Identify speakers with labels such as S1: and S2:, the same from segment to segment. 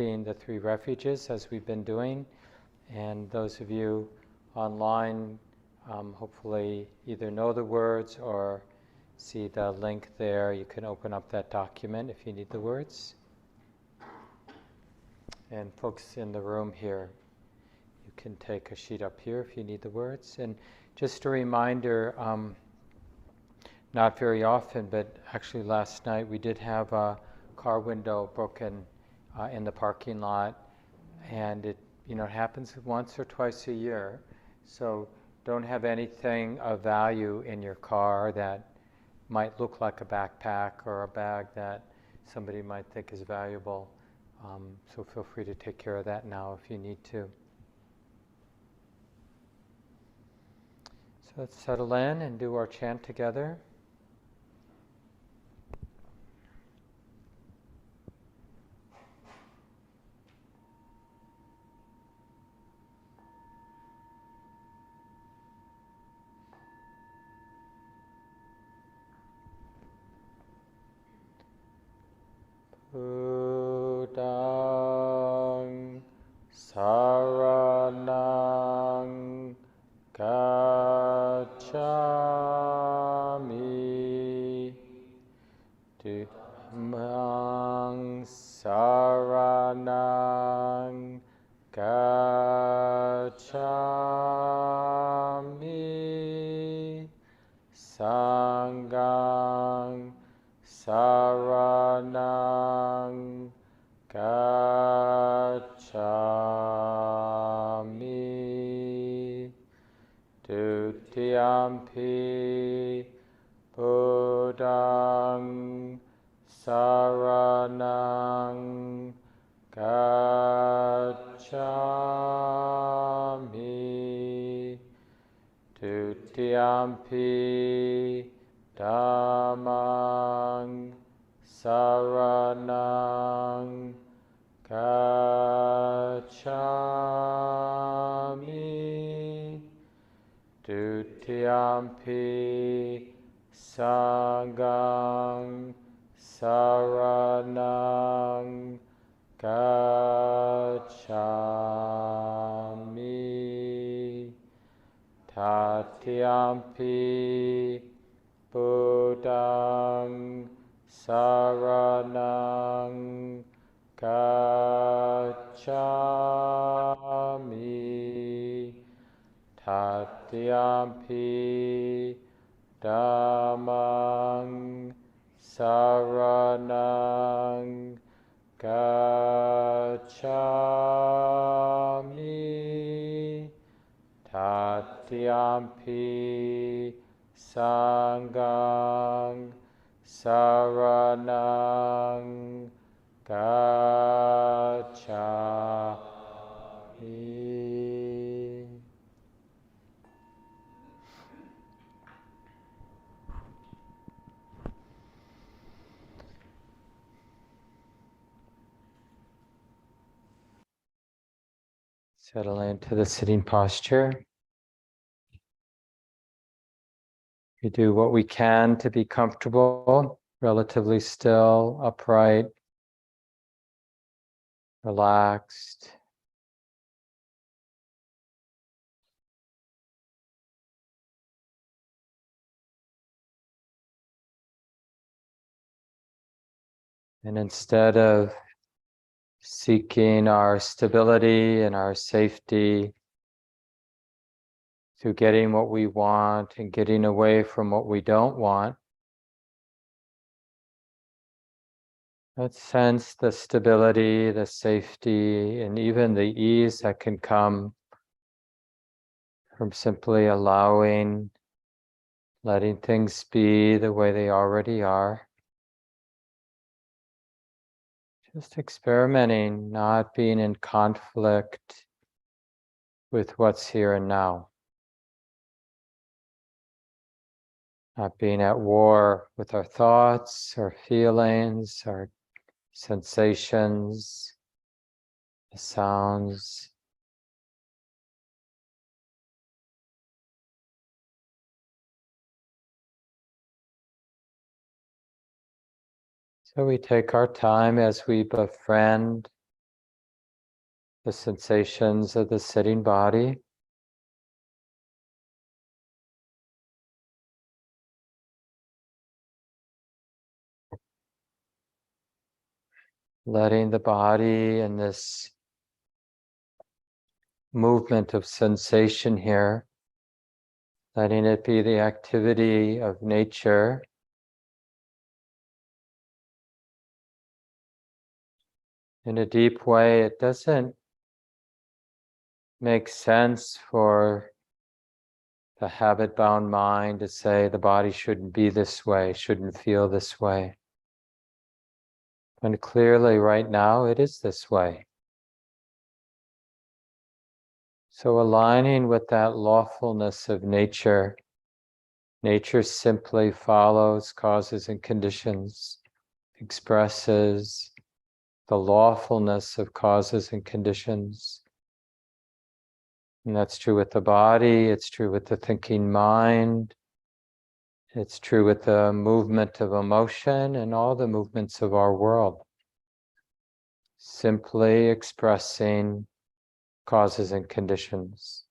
S1: chanting the 3 refuges as we've been doing. And those of you online hopefully either know the words or see the link there. You can open up that document if you need the words. And folks in the room here, you can take a sheet up here if you need the words. And just a reminder, not very often, but actually last night we did have a car window broken in the parking lot, and it happens once or twice a year. So don't have anything of value in your car that might look like a backpack or a bag that somebody might think is valuable. So feel free to take care of that now if you need to. So let's settle in and do our chant together. Buddhaṃ saranang gacchāmi, Dhammang saranang gacchāmi, Sanghang saranang gacchāmi, Dutiyampi Buddhaṃ saranang gacchāmi, Dutiyampi Dhammang saranang gacchāmi, Dutiyampi Sanghang saranang gacchāmi, Tatiyampi Buddhaṃ saranang gacchāmi, Tatiyampi Dhammang saranang gacchāmi, Tatiyampi Sanghang saranang gacchāmi. Settle into the sitting posture. We do what we can to be comfortable, relatively still, upright, relaxed. And instead of seeking our stability and our safety through getting what we want and getting away from what we don't want, let's sense the stability, the safety, and even the ease that can come from simply allowing, letting things be the way they already are. Just experimenting, not being in conflict with what's here and now. Not being at war with our thoughts, our feelings, our sensations, the sounds. So we take our time as we befriend the sensations of the sitting body. Letting the body and this movement of sensation here, letting it be the activity of nature. In a deep way, it doesn't make sense for the habit-bound mind to say the body shouldn't be this way, shouldn't feel this way. And clearly right now it is this way. So aligning with that lawfulness of nature, nature simply follows causes and conditions, expresses the lawfulness of causes and conditions. And that's true with the body, it's true with the thinking mind, it's true with the movement of emotion and all the movements of our world. Simply expressing causes and conditions.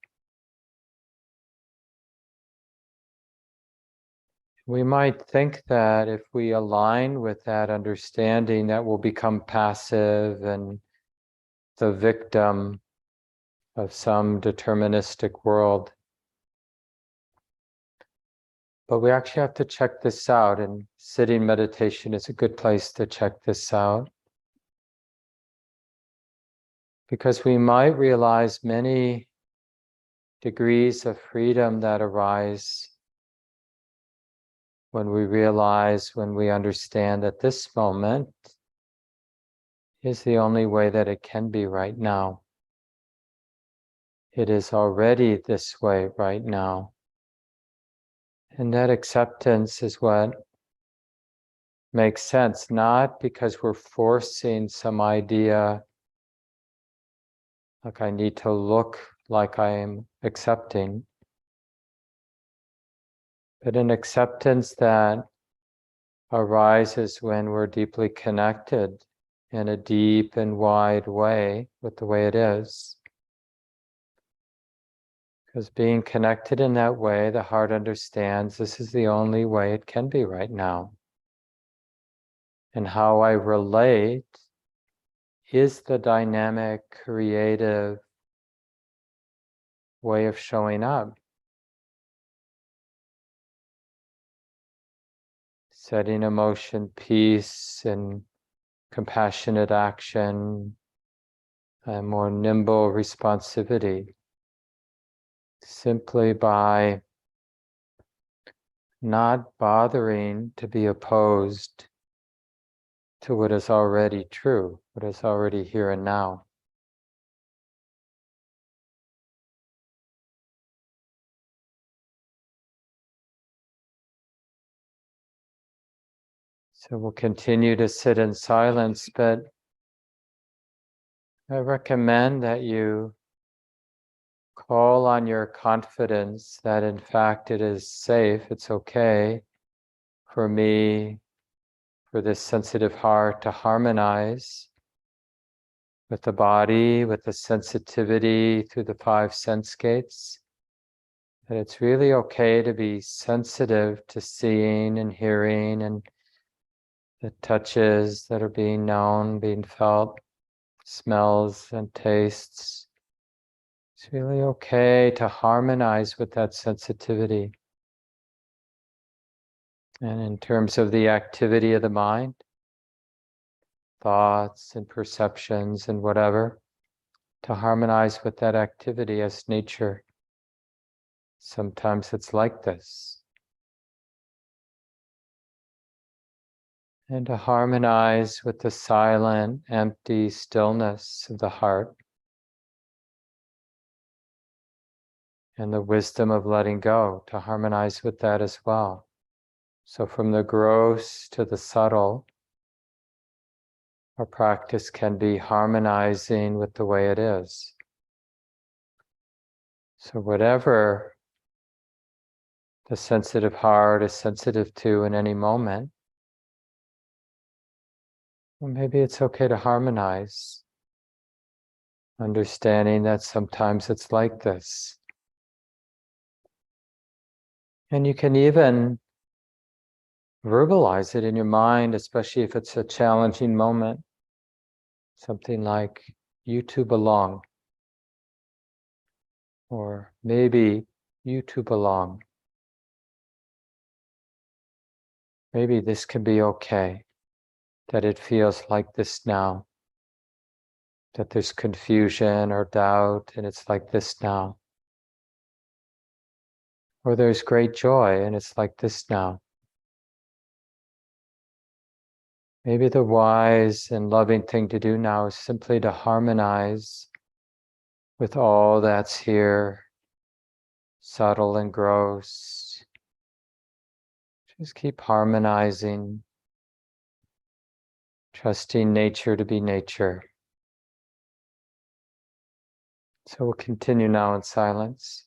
S1: We might think that if we align with that understanding, that we'll become passive and the victim of some deterministic world. But we actually have to check this out, and sitting meditation is a good place to check this out. Because we might realize many degrees of freedom that arise when we understand that this moment is the only way that it can be right now. It is already this way right now. And that acceptance is what makes sense, not because we're forcing some idea, like I need to look like I am accepting, but an acceptance that arises when we're deeply connected in a deep and wide way with the way it is. Because being connected in that way, the heart understands this is the only way it can be right now. And how I relate is the dynamic, creative way of showing up. Setting in motion peace and compassionate action, and more nimble responsivity. Simply by not bothering to be opposed to what is already true, what is already here and now. So we'll continue to sit in silence, but I recommend that you call on your confidence that in fact it is safe, it's okay for me, for this sensitive heart to harmonize with the body, with the sensitivity through the 5 sense gates. That it's really okay to be sensitive to seeing and hearing and the touches that are being known, being felt, smells and tastes. It's really okay to harmonize with that sensitivity. And in terms of the activity of the mind, thoughts and perceptions and whatever, to harmonize with that activity as nature. Sometimes it's like this. And to harmonize with the silent, empty stillness of the heart and the wisdom of letting go, to harmonize with that as well. So from the gross to the subtle, our practice can be harmonizing with the way it is. So whatever the sensitive heart is sensitive to in any moment, well, maybe it's okay to harmonize understanding that sometimes it's like this. And you can even verbalize it in your mind, especially if it's a challenging moment. Something like, you two belong, or maybe you two belong. Maybe this can be okay, that it feels like this now, that there's confusion or doubt and it's like this now. Or there's great joy and it's like this now. Maybe the wise and loving thing to do now is simply to harmonize with all that's here, subtle and gross. Just keep harmonizing, trusting nature to be nature. So we'll continue now in silence.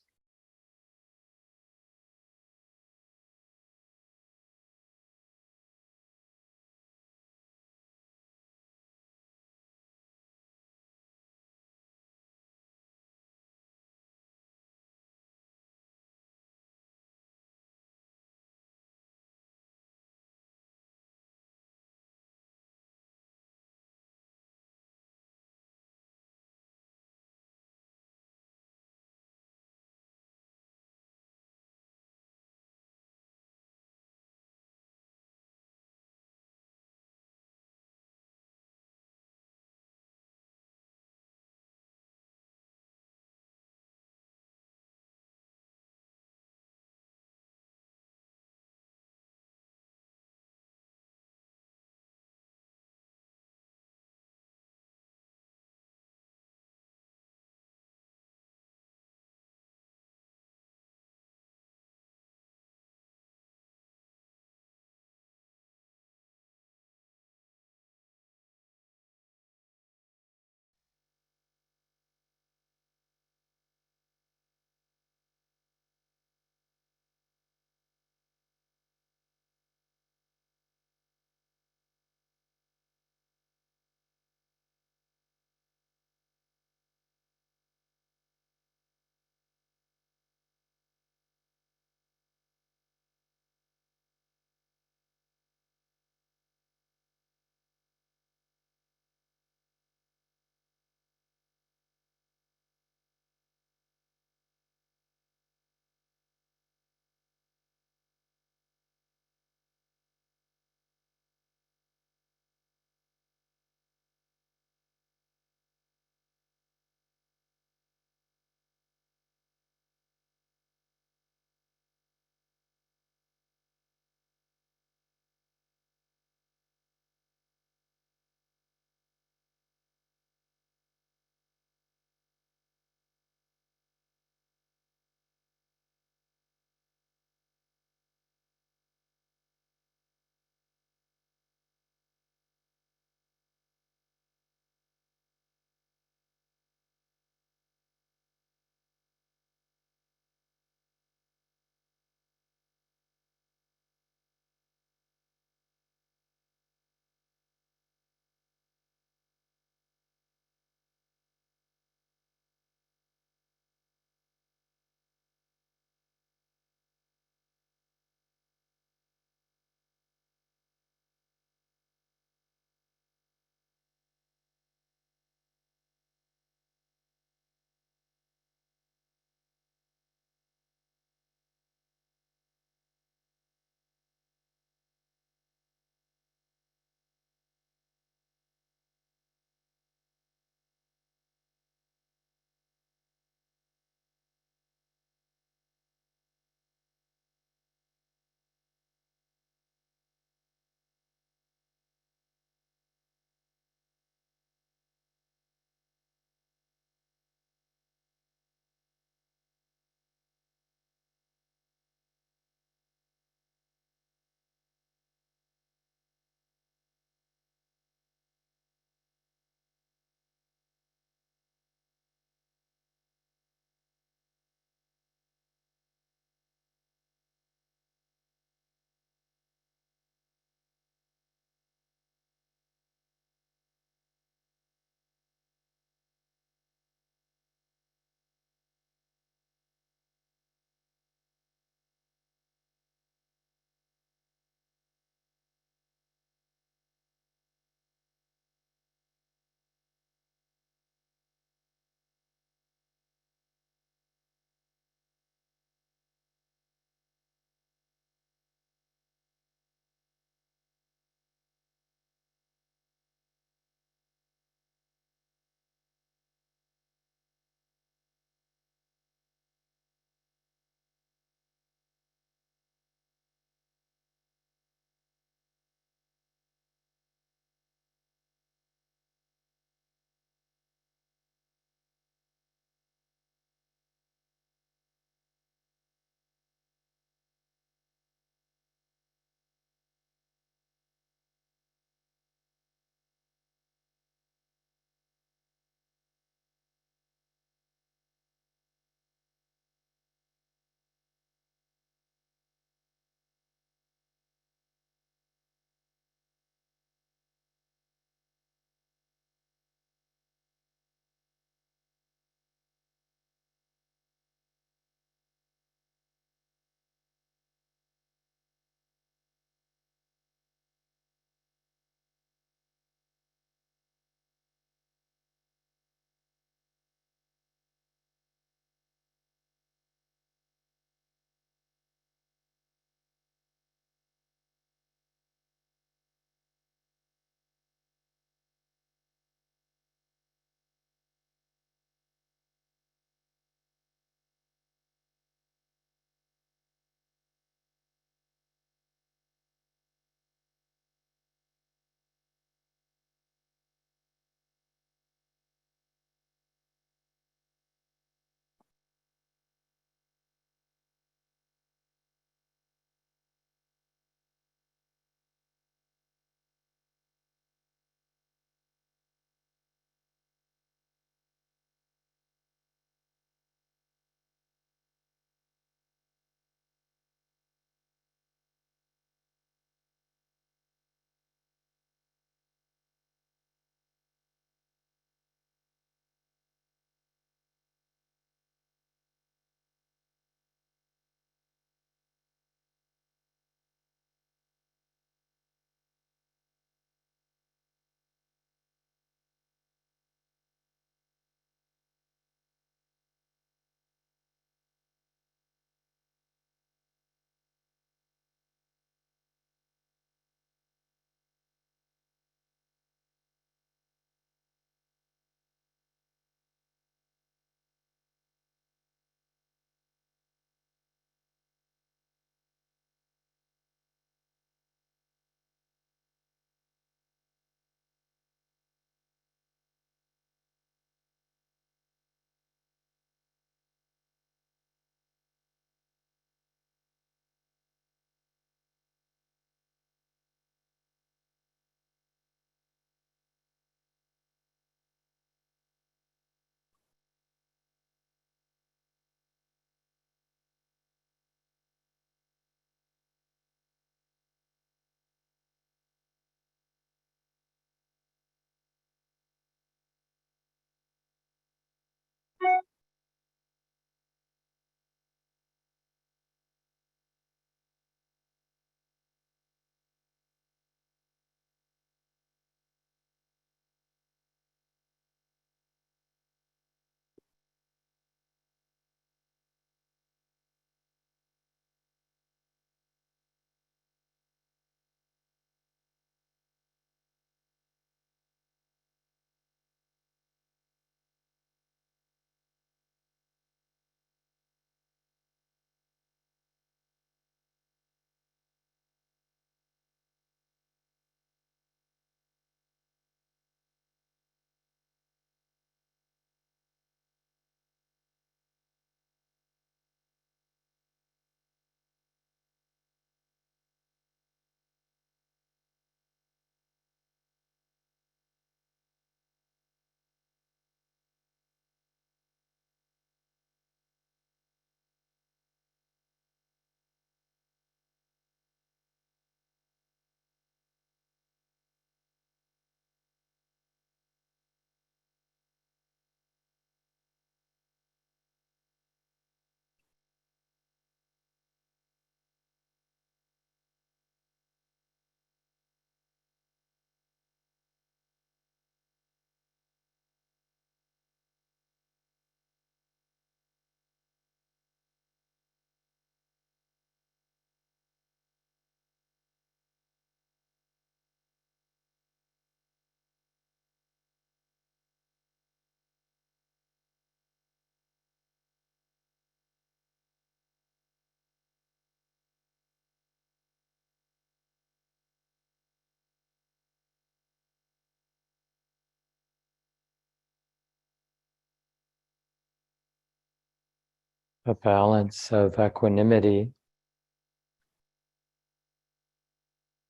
S1: a balance of equanimity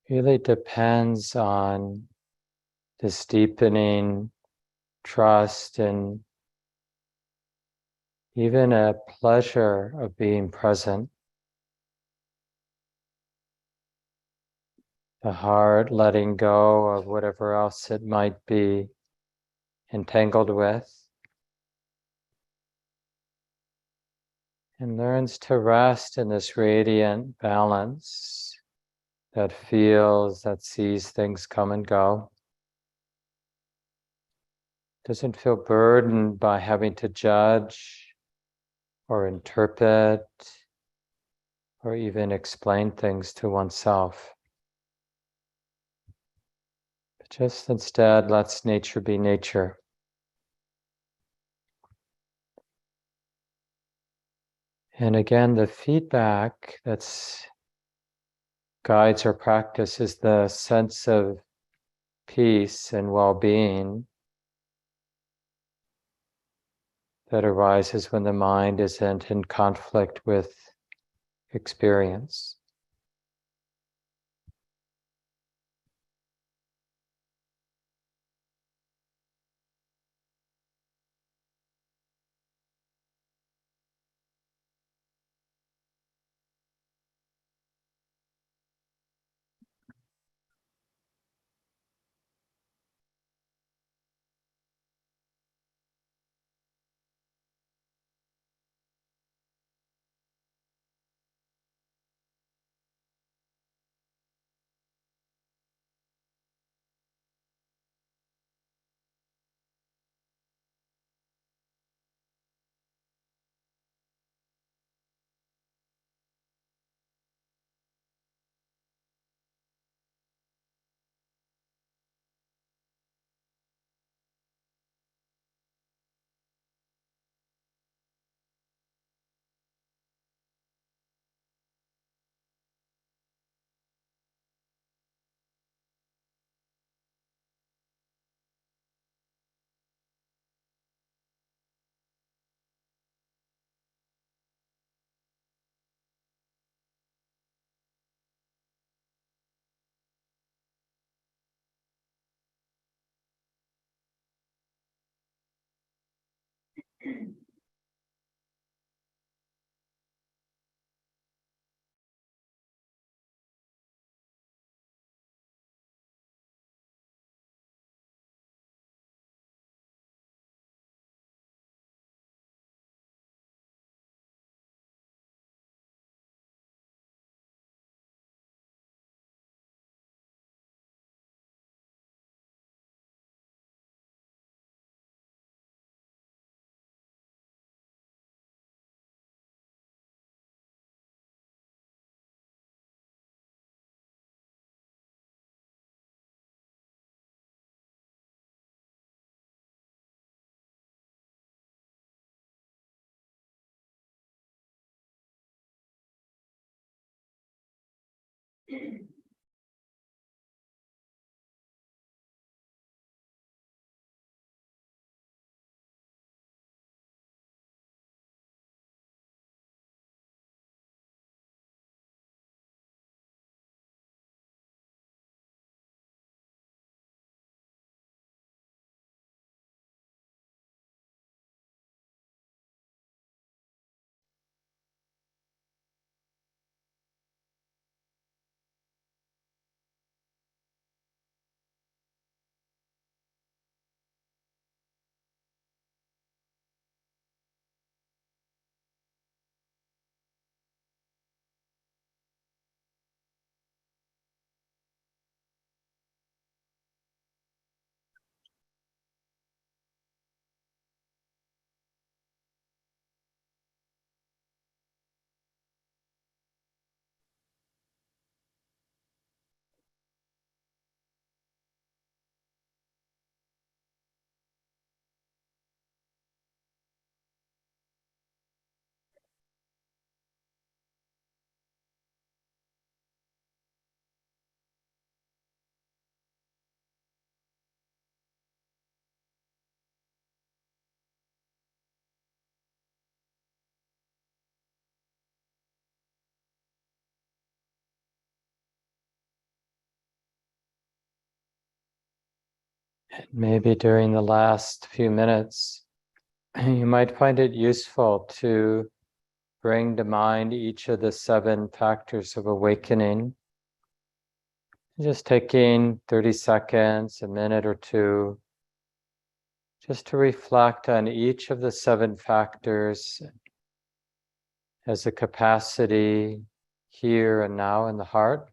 S1: really depends on this deepening trust and even a pleasure of being present. The heart letting go of whatever else it might be entangled with, and learns to rest in this radiant balance that feels, that sees things come and go. Doesn't feel burdened by having to judge or interpret or even explain things to oneself. But just instead lets nature be nature. And again, the feedback that's guides our practice is the sense of peace and well-being that arises when the mind isn't in conflict with experience. Maybe during the last few minutes, you might find it useful to bring to mind each of the 7 factors of awakening. Just taking 30 seconds, a minute or two, just to reflect on each of the 7 factors as a capacity here and now in the heart.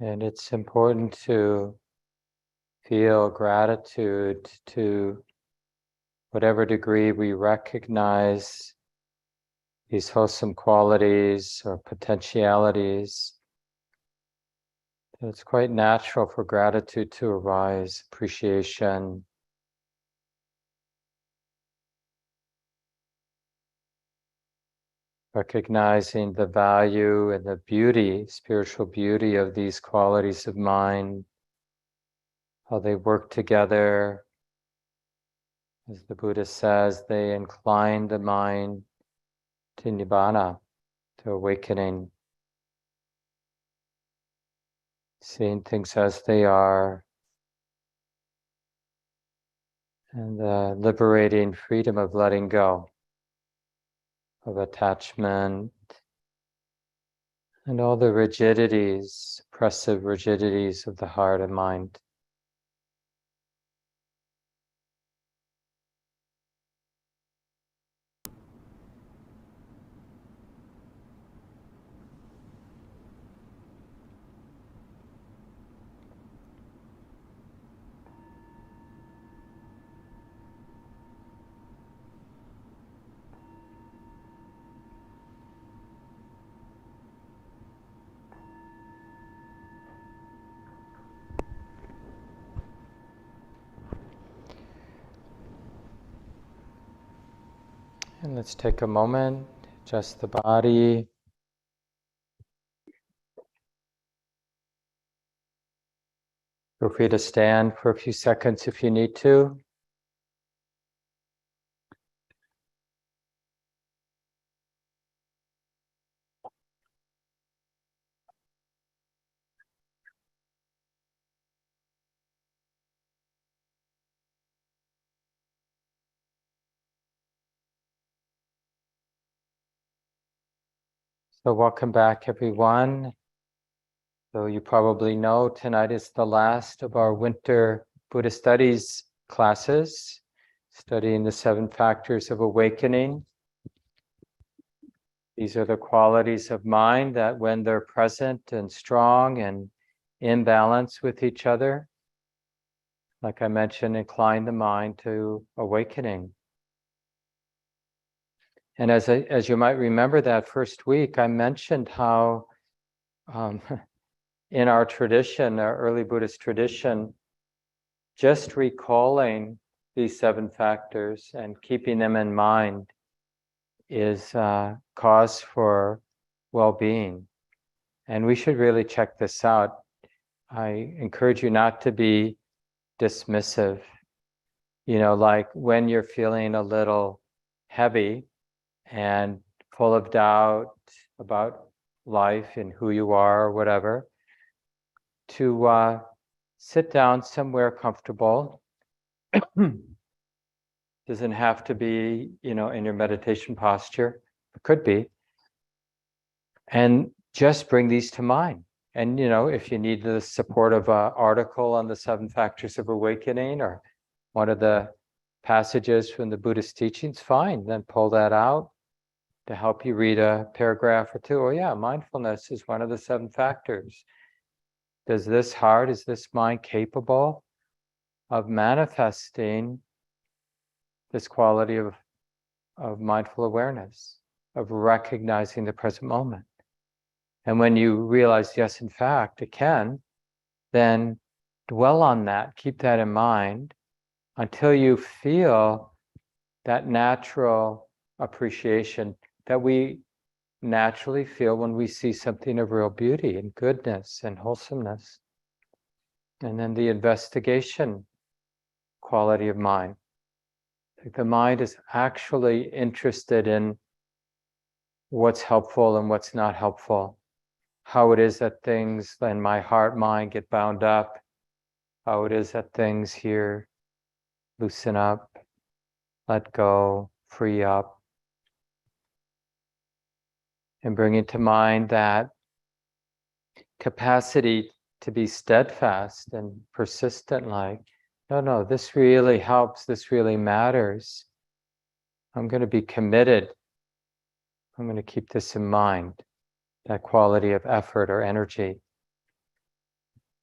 S1: And it's important to feel gratitude to whatever degree we recognize these wholesome qualities or potentialities. It's quite natural for gratitude to arise, appreciation, recognizing the value and the beauty, spiritual beauty of these qualities of mind, how they work together. As the Buddha says, they incline the mind to nibbana, to awakening, seeing things as they are, and the liberating freedom of letting go of attachment and all the rigidities, oppressive rigidities of the heart and mind. And let's take a moment, adjust the body. Feel free to stand for a few seconds if you need to. So welcome back, everyone. So you probably know tonight is the last of our winter Buddhist studies classes, studying the 7 factors of awakening. These are the qualities of mind that when they're present and strong and in balance with each other. Like I mentioned, incline the mind to awakening. And as you might remember that first week, I mentioned how in our tradition, our early Buddhist tradition, just recalling these 7 factors and keeping them in mind is cause for well-being. And we should really check this out. I encourage you not to be dismissive. Like when you're feeling a little heavy and full of doubt about life and who you are or whatever, to sit down somewhere comfortable. Doesn't have to be, in your meditation posture. It could be. And just bring these to mind. And, if you need the support of an article on the 7 factors of awakening or one of the passages from the Buddhist teachings, fine, then pull that out to help you read a paragraph or 2. Oh yeah, mindfulness is one of the 7 factors. Is this mind capable of manifesting this quality of mindful awareness, of recognizing the present moment? And when you realize, yes, in fact, it can, then dwell on that, keep that in mind until you feel that natural appreciation that we naturally feel when we see something of real beauty and goodness and wholesomeness. And then the investigation quality of mind. The mind is actually interested in what's helpful and what's not helpful, how it is that things in my heart mind get bound up, how it is that things here loosen up, let go, free up. And bringing to mind that capacity to be steadfast and persistent, like, no, this really helps, this really matters. I'm going to be committed. I'm going to keep this in mind, that quality of effort or energy.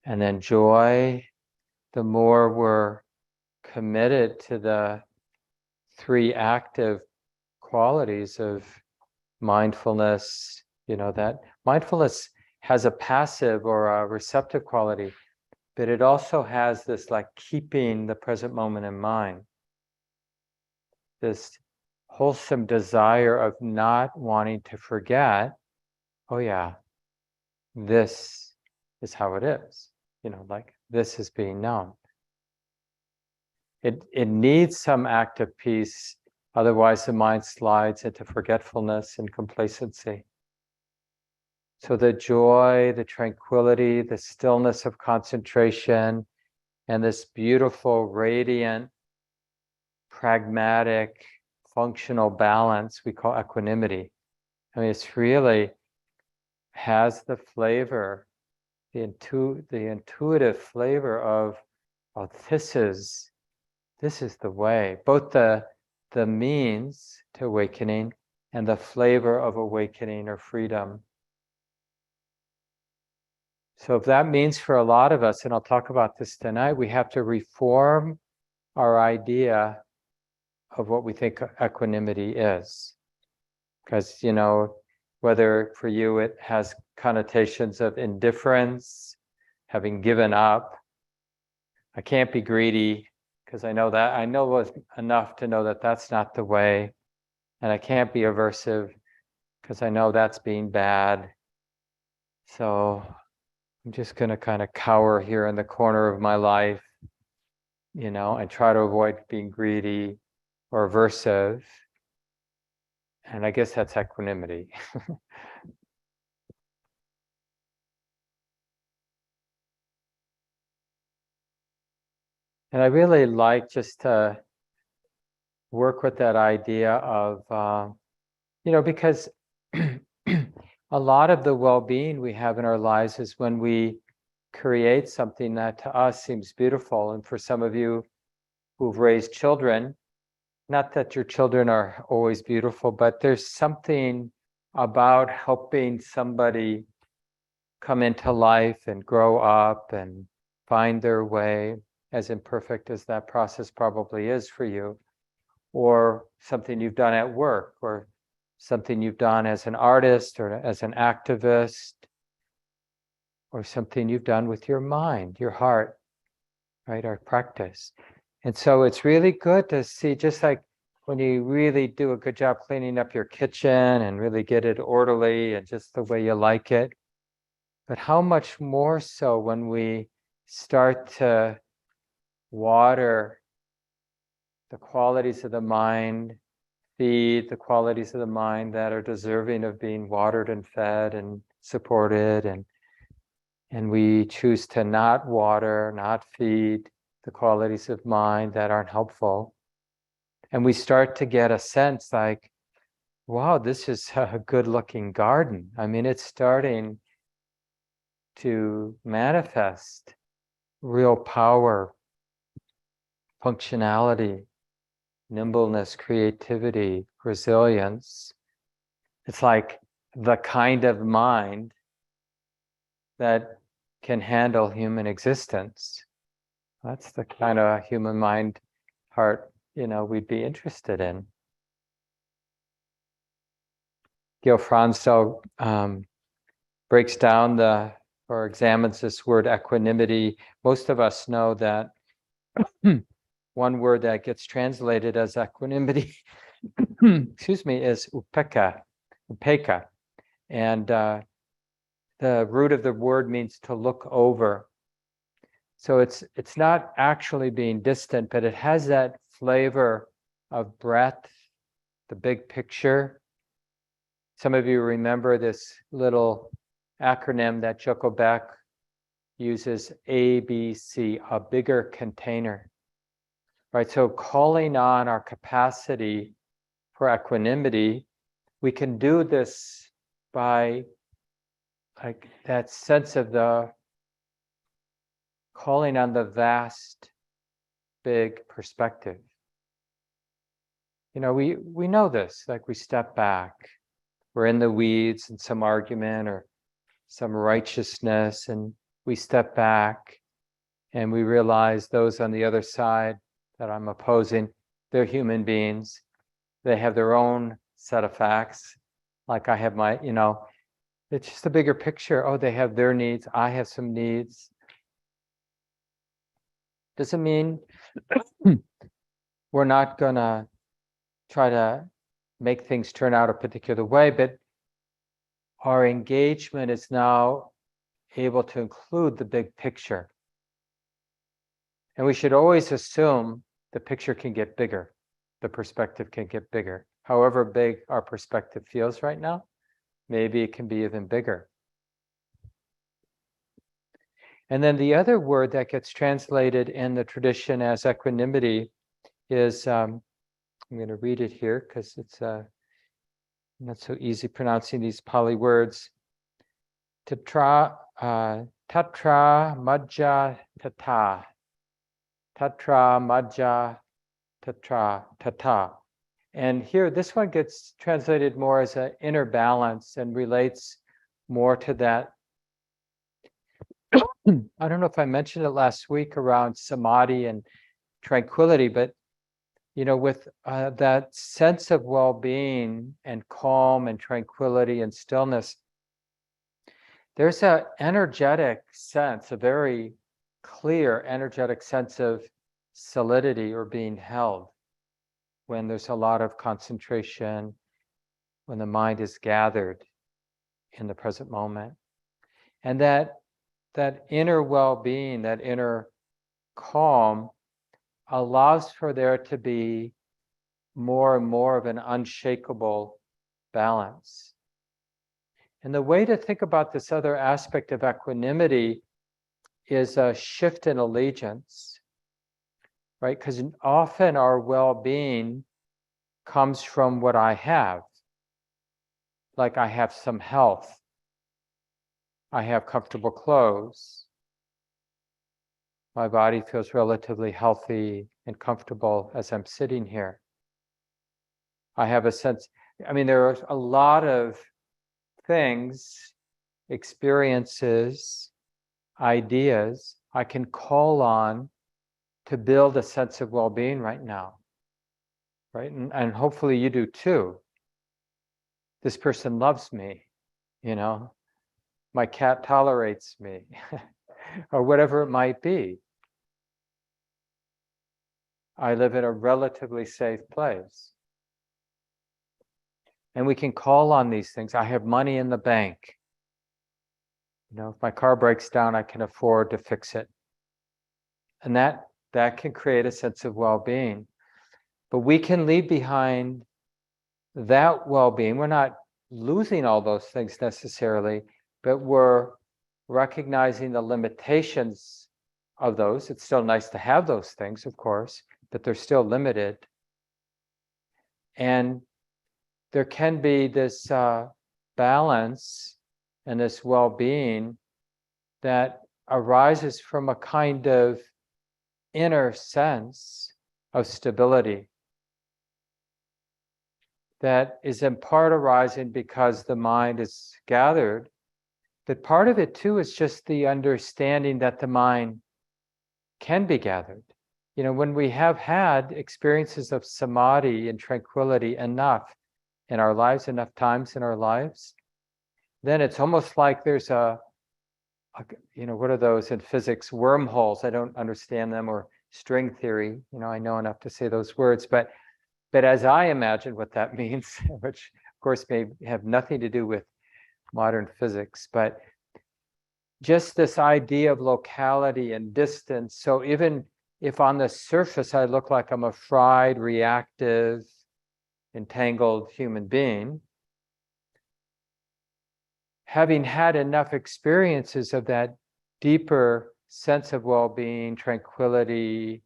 S1: And then joy, the more we're committed to the 3 active qualities of mindfulness, that mindfulness has a passive or a receptive quality, but it also has this like keeping the present moment in mind, this wholesome desire of not wanting to forget, oh yeah, this is how it is, like this is being known. It needs some active peace, otherwise the mind slides into forgetfulness and complacency. So the joy, the tranquility, the stillness of concentration, and this beautiful, radiant, pragmatic, functional balance we call equanimity. I mean, it's really has the flavor, the intuitive flavor of, oh, this is the way. Both the means to awakening and the flavor of awakening or freedom. So if that means for a lot of us, and I'll talk about this tonight, we have to reform our idea of what we think equanimity is. Because, whether for you it has connotations of indifference, having given up. I can't be greedy because I know enough to know that that's not the way. And I can't be aversive because I know that's being bad. So I'm just going to kind of cower here in the corner of my life, and try to avoid being greedy or aversive. And I guess that's equanimity. And I really like just to work with that idea of, because a lot of the well-being we have in our lives is when we create something that to us seems beautiful. And for some of you who've raised children, not that your children are always beautiful, but there's something about helping somebody come into life and grow up and find their way, as imperfect as that process probably is for you, or something you've done at work, or something you've done as an artist or as an activist, or something you've done with your mind, your heart, right? Our practice. And so it's really good to see, just like when you really do a good job cleaning up your kitchen and really get it orderly and just the way you like it, but how much more so when we start to water the qualities of the mind, feed the qualities of the mind that are deserving of being watered and fed and supported, and we choose to not water, not feed the qualities of mind that aren't helpful. And we start to get a sense like, wow, this is a good looking garden. I mean, it's starting to manifest real power, functionality, nimbleness, creativity, resilience. It's like the kind of mind that can handle human existence. That's the kind of human mind, heart, we'd be interested in. Gil Franzo breaks down or examines this word equanimity. Most of us know that one word that gets translated as equanimity, excuse me, is upekkha. And the root of the word means to look over. So it's not actually being distant, but it has that flavor of breadth, the big picture. Some of you remember this little acronym that Joko Beck uses, ABC, a bigger container. Right? So calling on our capacity for equanimity, we can do this by like that sense of the calling on the vast, big perspective. We know this, like we step back, we're in the weeds in some argument or some righteousness, and we step back and we realize those on the other side that I'm opposing, they're human beings. They have their own set of facts. Like I have my, it's just a bigger picture. Oh, they have their needs. I have some needs. Doesn't mean we're not gonna try to make things turn out a particular way, but our engagement is now able to include the big picture. And we should always assume the picture can get bigger, the perspective can get bigger. However big our perspective feels right now, maybe it can be even bigger. And then the other word that gets translated in the tradition as equanimity is, I'm going to read it here because it's not so easy pronouncing these Pali words. Tatra majja tata. Tatra majja tata. And here, this one gets translated more as an inner balance and relates more to that. I don't know if I mentioned it last week around samadhi and tranquility, but with that sense of well-being and calm and tranquility and stillness, there's an energetic sense, a very clear energetic sense of solidity or being held when there's a lot of concentration, when the mind is gathered in the present moment. And that inner well-being, that inner calm allows for there to be more and more of an unshakable balance. And the way to think about this other aspect of equanimity is a shift in allegiance, right? Because often our well-being comes from what I have. Like I have some health, I have comfortable clothes, my body feels relatively healthy and comfortable as I'm sitting here. I have a sense, there are a lot of things experiences, ideas I can call on to build a sense of well-being right now, right? And hopefully you do too. This person loves me, you know, my cat tolerates me, or whatever it might be. I live in a relatively safe place. And we can call on these things. I have money in the bank. You know, if my car breaks down, I can afford to fix it. And that can create a sense of well-being. But we can leave behind that well-being. We're not losing all those things necessarily, but we're recognizing the limitations of those. It's still nice to have those things, of course, but they're still limited. And there can be this balance and this well-being that arises from a kind of inner sense of stability that is in part arising because the mind is gathered, but part of it too is just the understanding that the mind can be gathered. You know, when we have had experiences of samadhi and tranquility enough in our lives, enough times in our lives, then it's almost like there's you know, what are those in physics, wormholes? I don't understand them, or string theory. You know, I know enough to say those words, but as I imagine what that means, which of course may have nothing to do with modern physics, but just this idea of locality and distance. So even if on the surface I look like I'm a fried, reactive, entangled human being, having had enough experiences of that deeper sense of well-being, tranquility,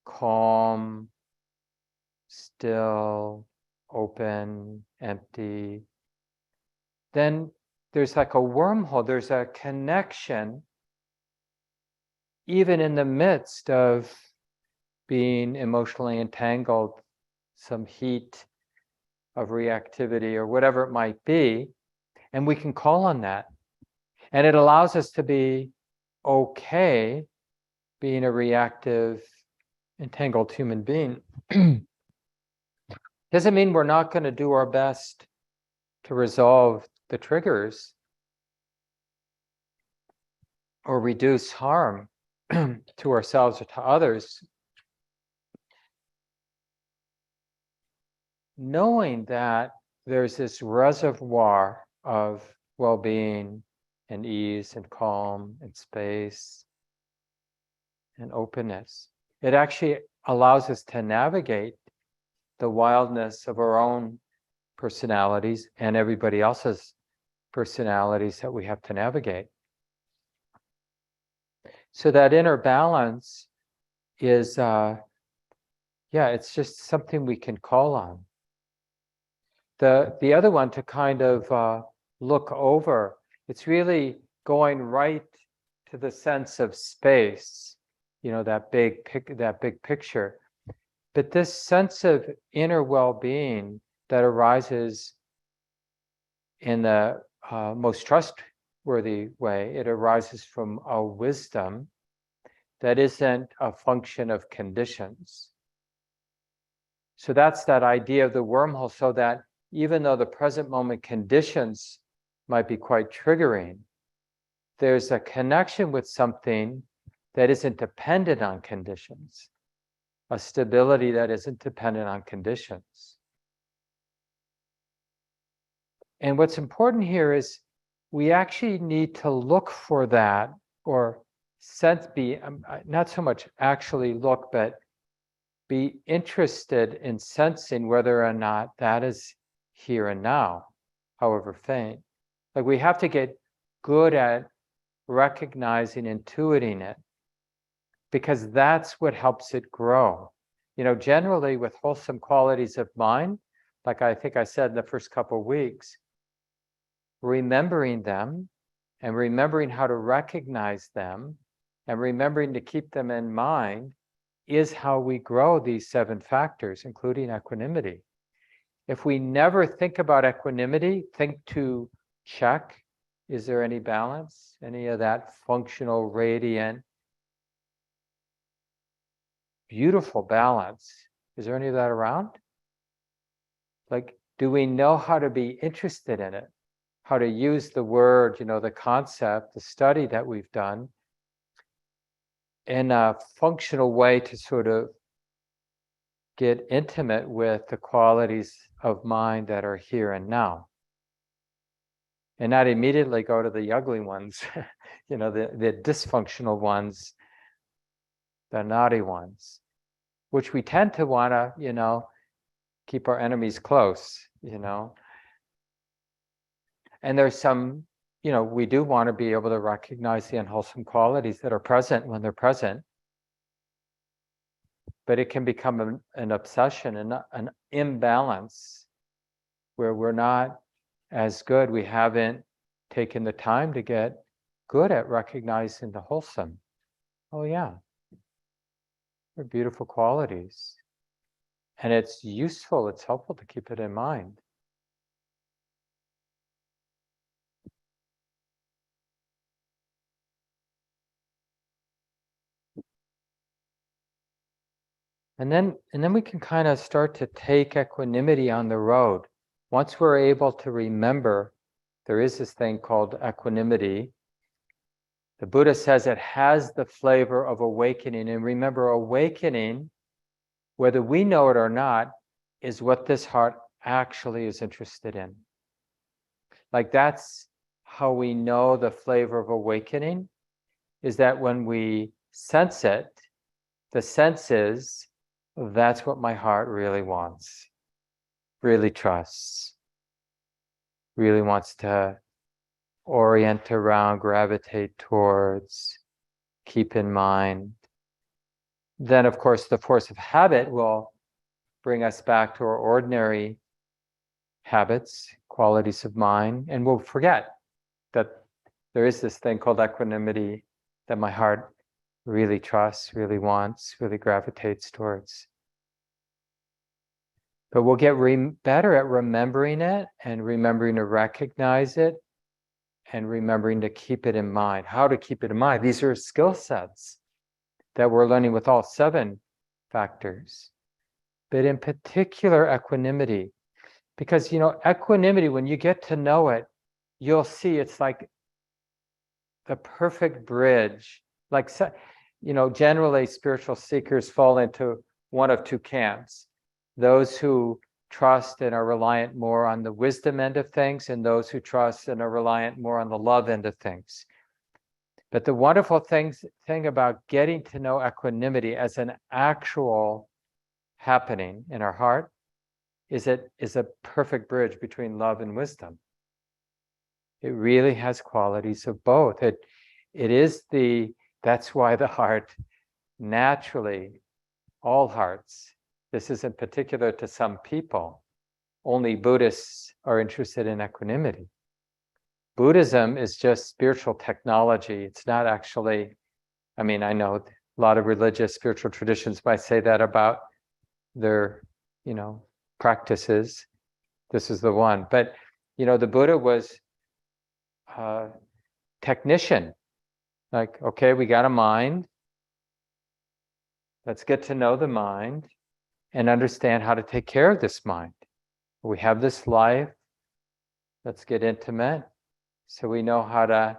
S1: calm, still, open, empty, then there's like a wormhole, there's a connection, even in the midst of being emotionally entangled, some heat of reactivity or whatever it might be, and we can call on that. And it allows us to be okay being a reactive, entangled human being. Doesn't mean we're not going to do our best to resolve the triggers or reduce harm to ourselves or to others. Knowing that there's this reservoir of well-being and ease and calm and space and openness, it actually allows us to navigate the wildness of our own personalities and everybody else's personalities that we have to navigate. So that inner balance is, it's just something we can call on. The other one to kind of look over, it's really going right to the sense of space, you know, that big picture. But this sense of inner well-being that arises in the most trustworthy way, it arises from a wisdom that isn't a function of conditions. So that's that idea of the wormhole, so that even though the present moment conditions might be quite triggering, there's a connection with something that isn't dependent on conditions, a stability that isn't dependent on conditions. And what's important here is we actually need to look for that, or not so much actually look, but be interested in sensing whether or not that is here and now, however faint. Like, we have to get good at recognizing, intuiting it, because that's what helps it grow. You know, generally with wholesome qualities of mind, like I think I said in the first couple of weeks, remembering them and remembering how to recognize them and remembering to keep them in mind is how we grow these 7 factors, including equanimity. If we never think about equanimity, think to check, Is there any balance? Any of that functional, radiant, beautiful balance? Is there any of that around? Like, do we know how to be interested in it? How to use the word, the concept, the study that we've done in a functional way to sort of get intimate with the qualities of mind that are here and now. And not immediately go to the ugly ones, the dysfunctional ones, the naughty ones, which we tend to want to, keep our enemies close, And there's some, we do want to be able to recognize the unwholesome qualities that are present when they're present. But it can become an obsession and an imbalance where we're not as good. We haven't taken the time to get good at recognizing the wholesome. Oh yeah, they're beautiful qualities. And it's useful, it's helpful to keep it in mind. And then we can kind of start to take equanimity on the road. Once we're able to remember, there is this thing called equanimity. The Buddha says it has the flavor of awakening. And remember, awakening, whether we know it or not, is what this heart actually is interested in. Like, that's how we know the flavor of awakening, is that when we sense it, the sense is, that's what my heart really wants, really trusts, really wants to orient around, gravitate towards, keep in mind. Then, of course, the force of habit will bring us back to our ordinary habits, qualities of mind, and we'll forget that there is this thing called equanimity that my heart really trusts, really wants, really gravitates towards. But we'll get better at remembering it and remembering to recognize it and remembering to keep it in mind. How to keep it in mind. These are skill sets that we're learning with all 7 factors. But in particular, equanimity. Because, equanimity, when you get to know it, you'll see it's like the perfect bridge. Like, generally spiritual seekers fall into one of 2 camps. Those who trust and are reliant more on the wisdom end of things, and those who trust and are reliant more on the love end of things. But the wonderful thing about getting to know equanimity as an actual happening in our heart is it is a perfect bridge between love and wisdom. It really has qualities of both. That's why the heart naturally, all hearts, this isn't particular to some people, only Buddhists are interested in equanimity. Buddhism is just spiritual technology. It's not actually, I know a lot of religious spiritual traditions might say that about their, practices. This is the one. But, the Buddha was a technician. Like, okay, we got a mind. Let's get to know the mind and understand how to take care of this mind. We have this life. Let's get intimate so we know how to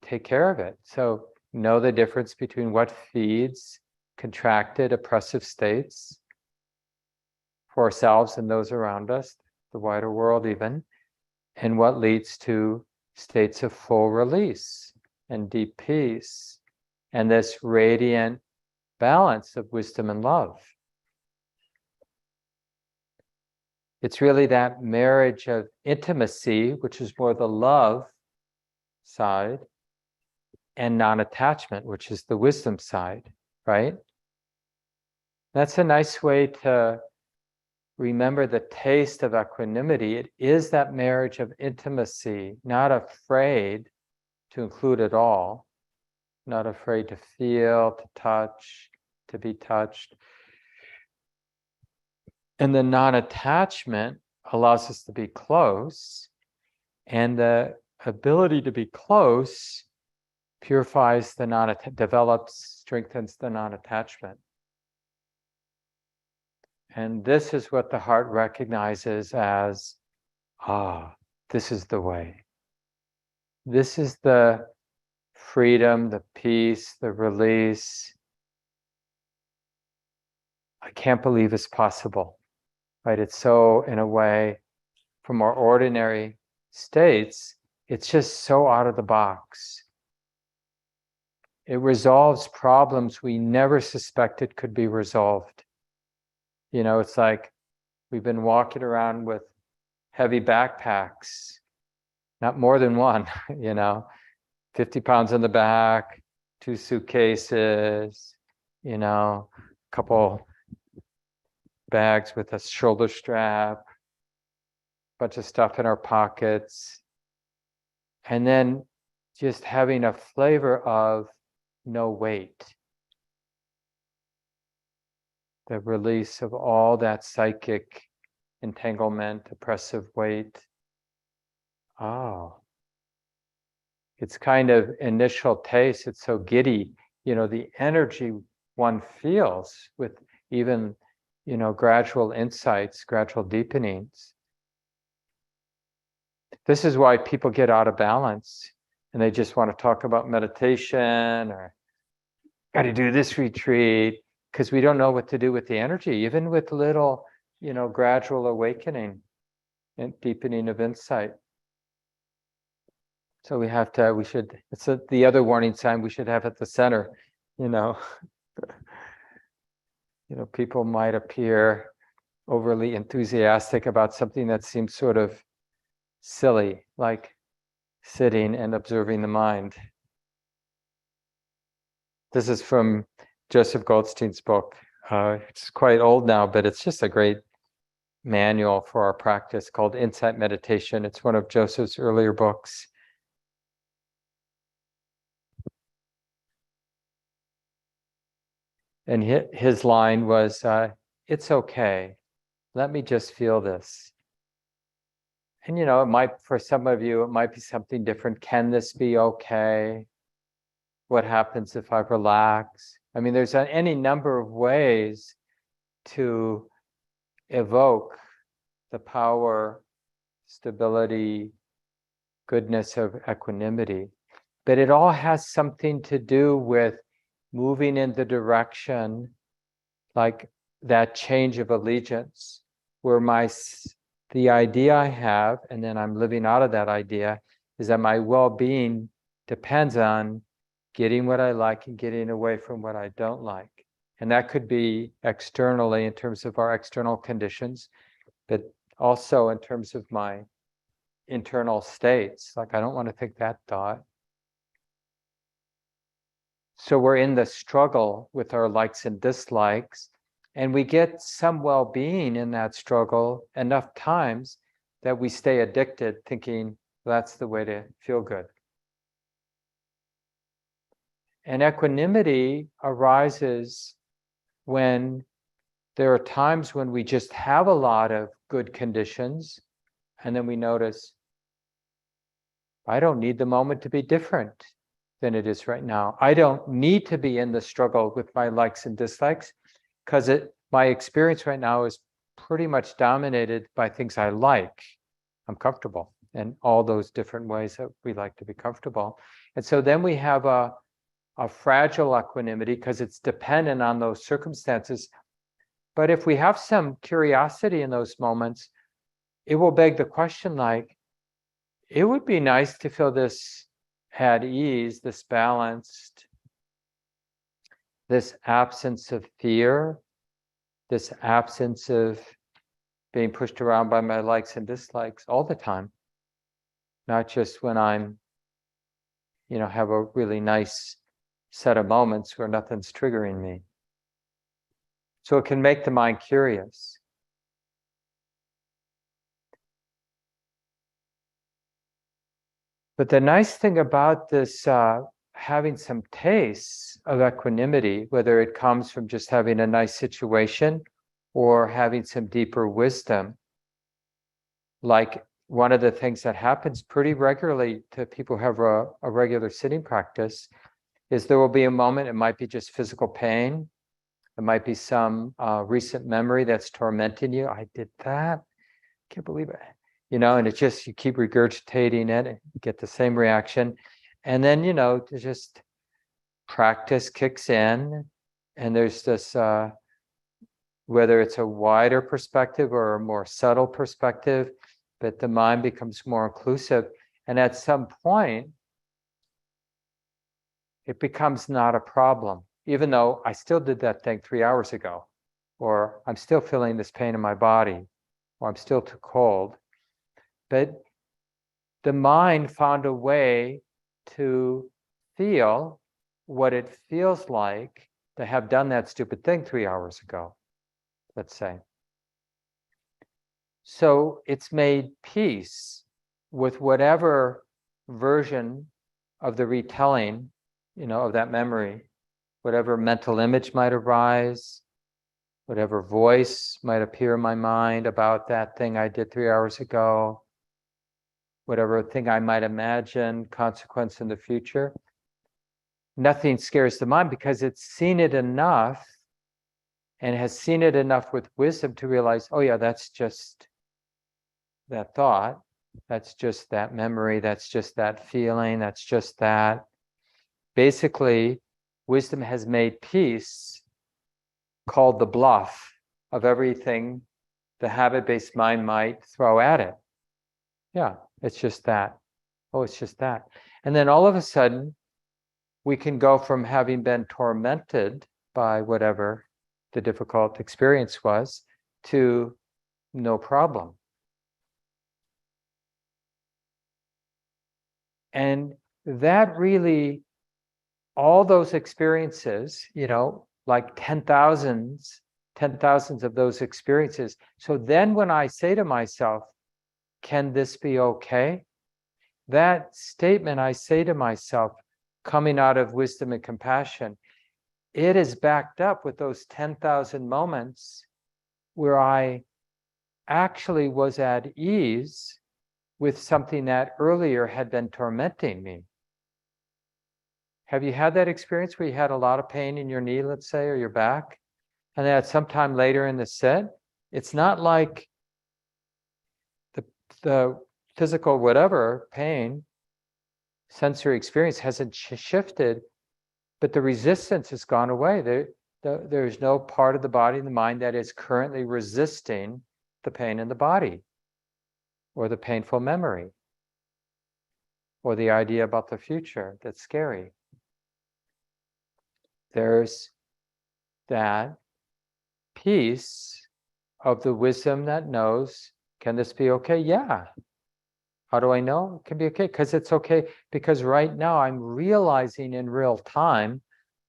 S1: take care of it. So know the difference between what feeds contracted, oppressive states for ourselves and those around us, the wider world even, and what leads to states of full release and deep peace and this radiant balance of wisdom and love. It's really that marriage of intimacy, which is more the love side, and non-attachment, which is the wisdom side, right? That's a nice way to remember the taste of equanimity. It is that marriage of intimacy, not afraid to include it all, not afraid to feel, to touch, to be touched. And the non-attachment allows us to be close, and the ability to be close purifies the develops, strengthens the non-attachment. And this is what the heart recognizes as, this is the way. This is the freedom, the peace, the release. I can't believe it's possible, right? It's so, in a way, from our ordinary states, it's just so out of the box. It resolves problems we never suspected could be resolved. You know, it's like we've been walking around with heavy backpacks, not more than one, 50 pounds in the back, 2 suitcases, a couple bags with a shoulder strap, bunch of stuff in our pockets, and then just having a flavor of no weight. The release of all that psychic entanglement, oppressive weight. It's kind of initial taste. It's so giddy, the energy one feels with even, gradual insights, gradual deepenings. This is why people get out of balance and they just want to talk about meditation or got to do this retreat, because we don't know what to do with the energy, even with little, gradual awakening and deepening of insight. So it's the other warning sign we should have at the center, people might appear overly enthusiastic about something that seems sort of silly, like sitting and observing the mind. This is from Joseph Goldstein's book. It's quite old now, but it's just a great manual for our practice called Insight Meditation. It's one of Joseph's earlier books. And his line was, it's okay. Let me just feel this. And it might, for some of you, it might be something different. Can this be okay? What happens if I relax? I mean, there's any number of ways to evoke the power, stability, goodness of equanimity. But it all has something to do with moving in the direction, like that change of allegiance, where the idea I have, and then I'm living out of that idea, is that my well-being depends on getting what I like and getting away from what I don't like. And that could be externally in terms of our external conditions, but also in terms of my internal states. Like, I don't want to think that thought. So we're in the struggle with our likes and dislikes, and we get some well-being in that struggle enough times that we stay addicted, thinking that's the way to feel good. And equanimity arises when there are times when we just have a lot of good conditions, and then we notice, I don't need the moment to be different than it is right now. I don't need to be in the struggle with my likes and dislikes, because my experience right now is pretty much dominated by things I like. I'm comfortable in all those different ways that we like to be comfortable. And so then we have a fragile equanimity because it's dependent on those circumstances. But if we have some curiosity in those moments, it will beg the question, like, it would be nice to feel this at ease, this balanced, this absence of fear, this absence of being pushed around by my likes and dislikes all the time, not just when I'm, have a really nice set of moments where nothing's triggering me. So it can make the mind curious. But the nice thing about this, having some tastes of equanimity, whether it comes from just having a nice situation or having some deeper wisdom, like one of the things that happens pretty regularly to people who have a regular sitting practice is there will be a moment, it might be just physical pain, it might be some recent memory that's tormenting you. I did that, can't believe it. And it's just, you keep regurgitating it, and you get the same reaction. And then, just practice kicks in, and there's this, whether it's a wider perspective or a more subtle perspective, but the mind becomes more inclusive. And at some point, it becomes not a problem, even though I still did that thing 3 hours ago, or I'm still feeling this pain in my body, or I'm still too cold. But the mind found a way to feel what it feels like to have done that stupid thing 3 hours ago, let's say. So it's made peace with whatever version of the retelling, of that memory, whatever mental image might arise, whatever voice might appear in my mind about that thing I did 3 hours ago, whatever thing I might imagine, consequence in the future. Nothing scares the mind because it's seen it enough and has seen it enough with wisdom to realize, oh yeah, that's just that thought, that's just that memory, that's just that feeling, that's just that. Basically, wisdom has made peace, called the bluff of everything the habit-based mind might throw at it. Yeah, it's just that. Oh, it's just that. And then all of a sudden, we can go from having been tormented by whatever the difficult experience was to no problem. And that really, all those experiences, like 10,000s of those experiences. So then when I say to myself, can this be okay? That statement I say to myself, coming out of wisdom and compassion, it is backed up with those 10,000 moments where I actually was at ease with something that earlier had been tormenting me. Have you had that experience where you had a lot of pain in your knee, let's say, or your back, and then at some time later in the sit, it's not like the physical whatever pain, sensory experience hasn't shifted, but the resistance has gone away. There's no part of the body and the mind that is currently resisting the pain in the body, or the painful memory, or the idea about the future that's scary. There's that piece of the wisdom that knows, can this be okay? Yeah. How do I know it can be okay? Because it's okay, because right now I'm realizing in real time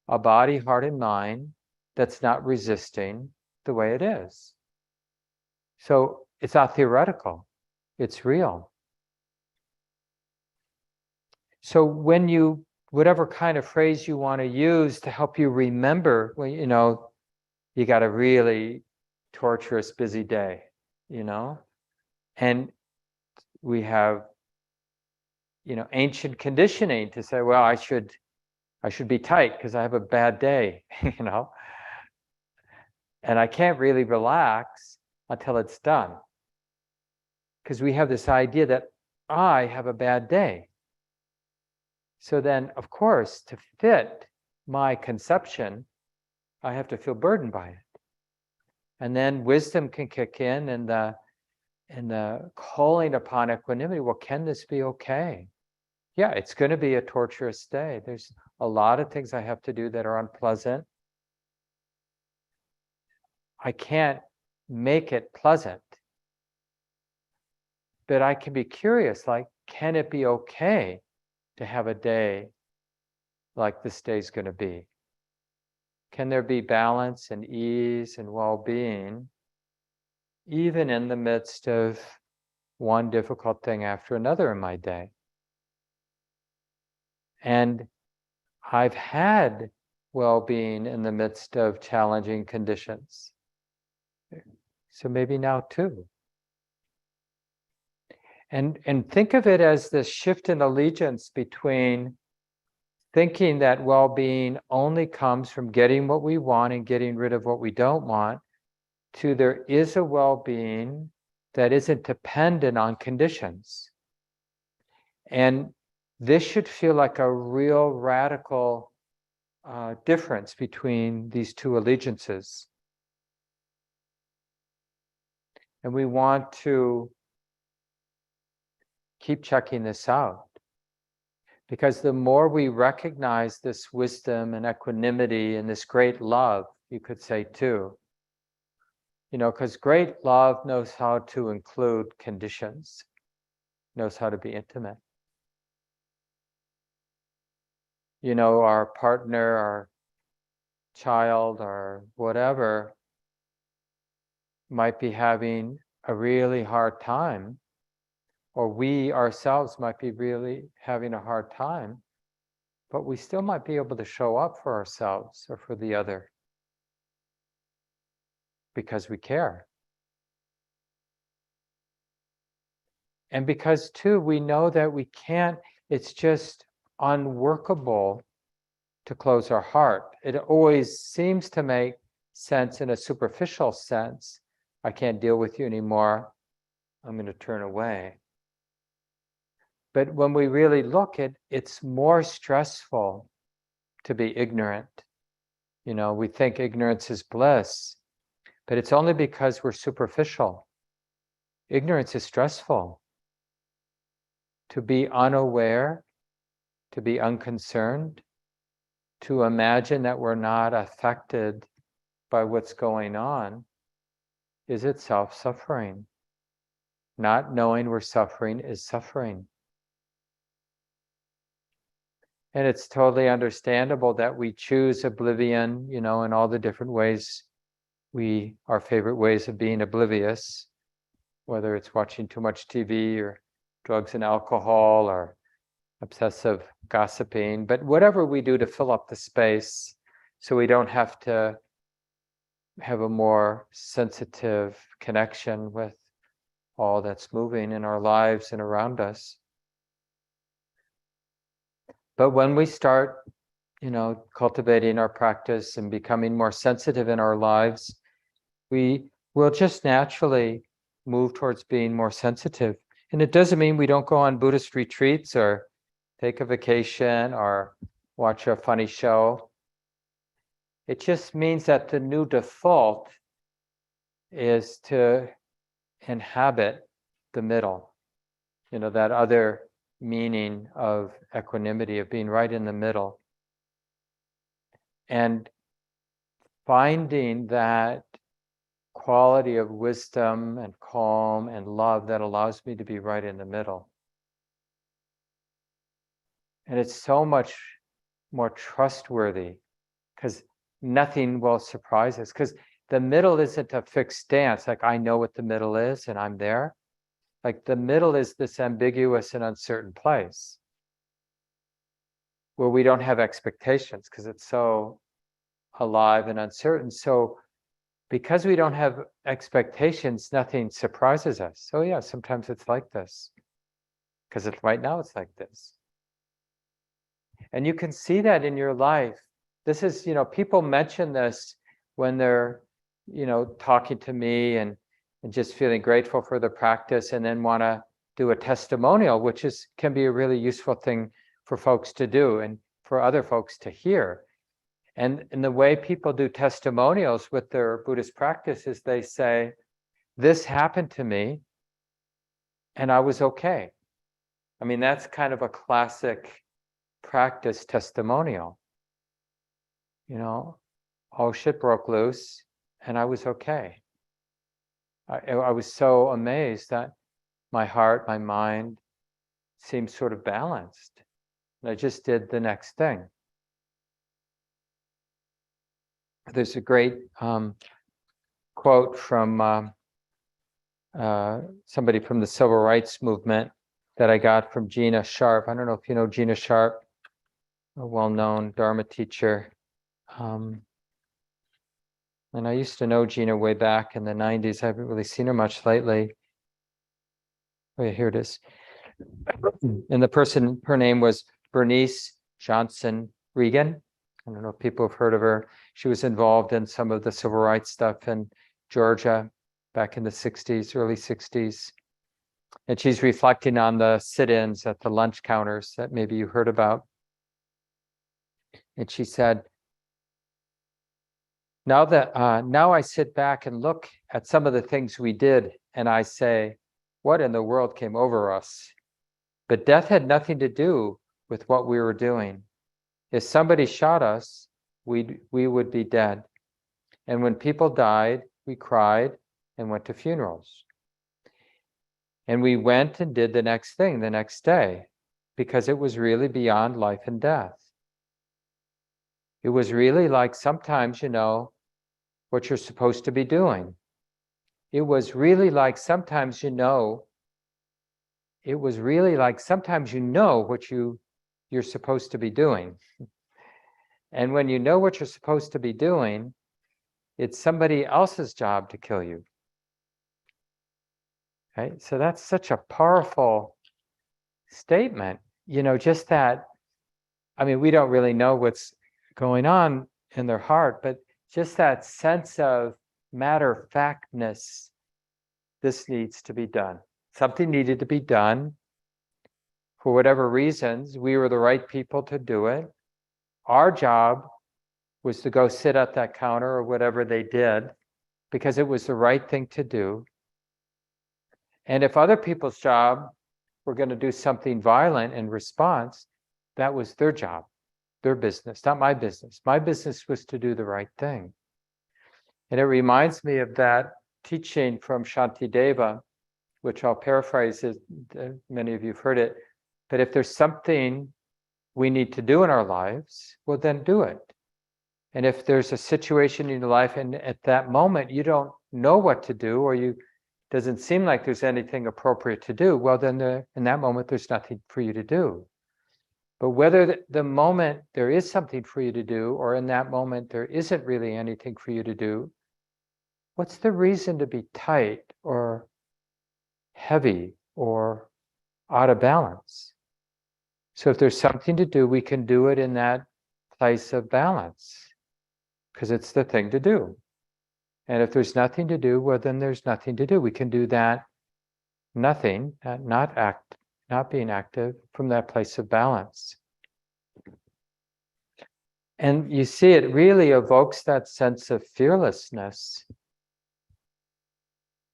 S1: a body, heart, and mind that's not resisting the way it is. So it's not theoretical, it's real. So when you, whatever kind of phrase you want to use to help you remember, well, you got a really torturous, busy day, and we have, ancient conditioning to say, well, I should be tight because I have a bad day, and I can't really relax until it's done. Because we have this idea that I have a bad day. So then, of course, to fit my conception, I have to feel burdened by it. And then wisdom can kick in, and the calling upon equanimity, well, can this be okay? Yeah, it's going to be a torturous day. There's a lot of things I have to do that are unpleasant. I can't make it pleasant. But I can be curious, like, can it be okay to have a day like this day's going to be? Can there be balance and ease and well-being, even in the midst of one difficult thing after another in my day? And I've had well-being in the midst of challenging conditions. So maybe now too. And think of it as this shift in allegiance between thinking that well-being only comes from getting what we want and getting rid of what we don't want, to there is a well-being that isn't dependent on conditions. And this should feel like a real radical difference between these two allegiances. And we want to keep checking this out. Because the more we recognize this wisdom and equanimity and this great love, you could say too, because great love knows how to include conditions, knows how to be intimate. Our partner, our child, or whatever might be having a really hard time, or we ourselves might be really having a hard time, but we still might be able to show up for ourselves or for the other because we care. And because too, we know that we can't, it's just unworkable to close our heart. It always seems to make sense in a superficial sense. I can't deal with you anymore. I'm going to turn away. But when we really look at it, it's more stressful to be ignorant. We think ignorance is bliss, but it's only because we're superficial. Ignorance is stressful. To be unaware, to be unconcerned, to imagine that we're not affected by what's going on is itself suffering. Not knowing we're suffering is suffering. And it's totally understandable that we choose oblivion, in all the different ways, our favorite ways of being oblivious, whether it's watching too much TV or drugs and alcohol or obsessive gossiping, but whatever we do to fill up the space so we don't have to have a more sensitive connection with all that's moving in our lives and around us. But when we start, cultivating our practice and becoming more sensitive in our lives, we will just naturally move towards being more sensitive. And it doesn't mean we don't go on Buddhist retreats or take a vacation or watch a funny show. It just means that the new default is to inhabit the middle, that other meaning of equanimity, of being right in the middle. And finding that quality of wisdom and calm and love that allows me to be right in the middle. And it's so much more trustworthy because nothing will surprise us. Because the middle isn't a fixed stance, like I know what the middle is and I'm there. Like the middle is this ambiguous and uncertain place where we don't have expectations because it's so alive and uncertain. So because we don't have expectations, nothing surprises us. So yeah, sometimes it's like this because right now it's like this. And you can see that in your life. This is, people mention this when they're, talking to me and just feeling grateful for the practice and then want to do a testimonial, which can be a really useful thing for folks to do and for other folks to hear. And in the way people do testimonials with their Buddhist practice is they say, this happened to me and I was okay. I mean, that's kind of a classic practice testimonial. Oh, shit broke loose and I was okay. I was so amazed that my heart, my mind seemed sort of balanced. And I just did the next thing. There's a great quote from somebody from the civil rights movement that I got from Gina Sharp. I don't know if you know Gina Sharp, a well-known Dharma teacher. And I used to know Gina way back in the 90s. I haven't really seen her much lately. Oh, yeah, here it is. And the person, her name was Bernice Johnson Regan. I don't know if people have heard of her. She was involved in some of the civil rights stuff in Georgia back in the 60s, early 60s. And she's reflecting on the sit-ins at the lunch counters that maybe you heard about. And she said, now I sit back and look at some of the things we did, and I say, what in the world came over us? But death had nothing to do with what we were doing. If somebody shot us, we would be dead. And when people died, we cried and went to funerals. And we went and did the next thing the next day, because it was really beyond life and death. It was really like sometimes, what you're supposed to be doing. It was really like sometimes it was really like sometimes what you're supposed to be doing. And when you know what you're supposed to be doing, it's somebody else's job to kill you. Right? So that's such a powerful statement. Just that, we don't really know what's going on in their heart, but just that sense of matter-of-factness, this needs to be done. Something needed to be done. For whatever reasons, we were the right people to do it. Our job was to go sit at that counter or whatever they did, because it was the right thing to do. And if other people's job were going to do something violent in response, that was their job, their business, not my business. My business was to do the right thing. And it reminds me of that teaching from Shantideva, which I'll paraphrase, many of you have heard it, but if there's something we need to do in our lives, well, then do it. And if there's a situation in your life and at that moment you don't know what to do, or doesn't seem like there's anything appropriate to do, well, then in that moment there's nothing for you to do. But whether the moment there is something for you to do, or in that moment there isn't really anything for you to do, what's the reason to be tight or heavy or out of balance? So if there's something to do, we can do it in that place of balance, because it's the thing to do. And if there's nothing to do, well, then there's nothing to do. We can do that nothing, not being active, from that place of balance. And you see, it really evokes that sense of fearlessness.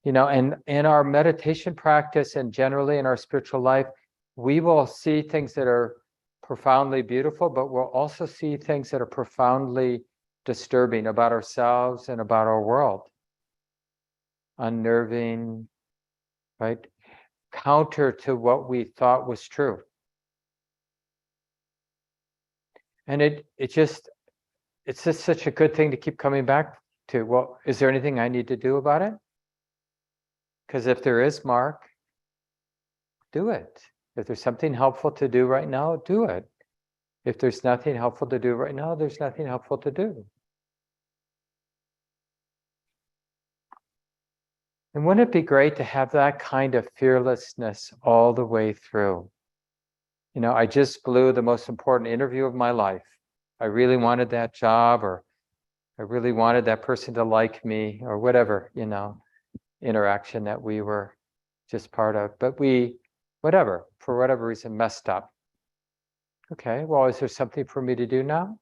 S1: And in our meditation practice and generally in our spiritual life, we will see things that are profoundly beautiful, but we'll also see things that are profoundly disturbing about ourselves and about our world. Unnerving, right? Counter to what we thought was true. And it's just such a good thing to keep coming back to. Well, is there anything I need to do about it? Because if there is, Mark, do it. If there's something helpful to do right now, do it. If there's nothing helpful to do right now, there's nothing helpful to do. And wouldn't it be great to have that kind of fearlessness all the way through? I just blew the most important interview of my life. I really wanted that job, or I really wanted that person to like me, or whatever, interaction that we were just part of. But we, for whatever reason, messed up. Okay, well, is there something for me to do now?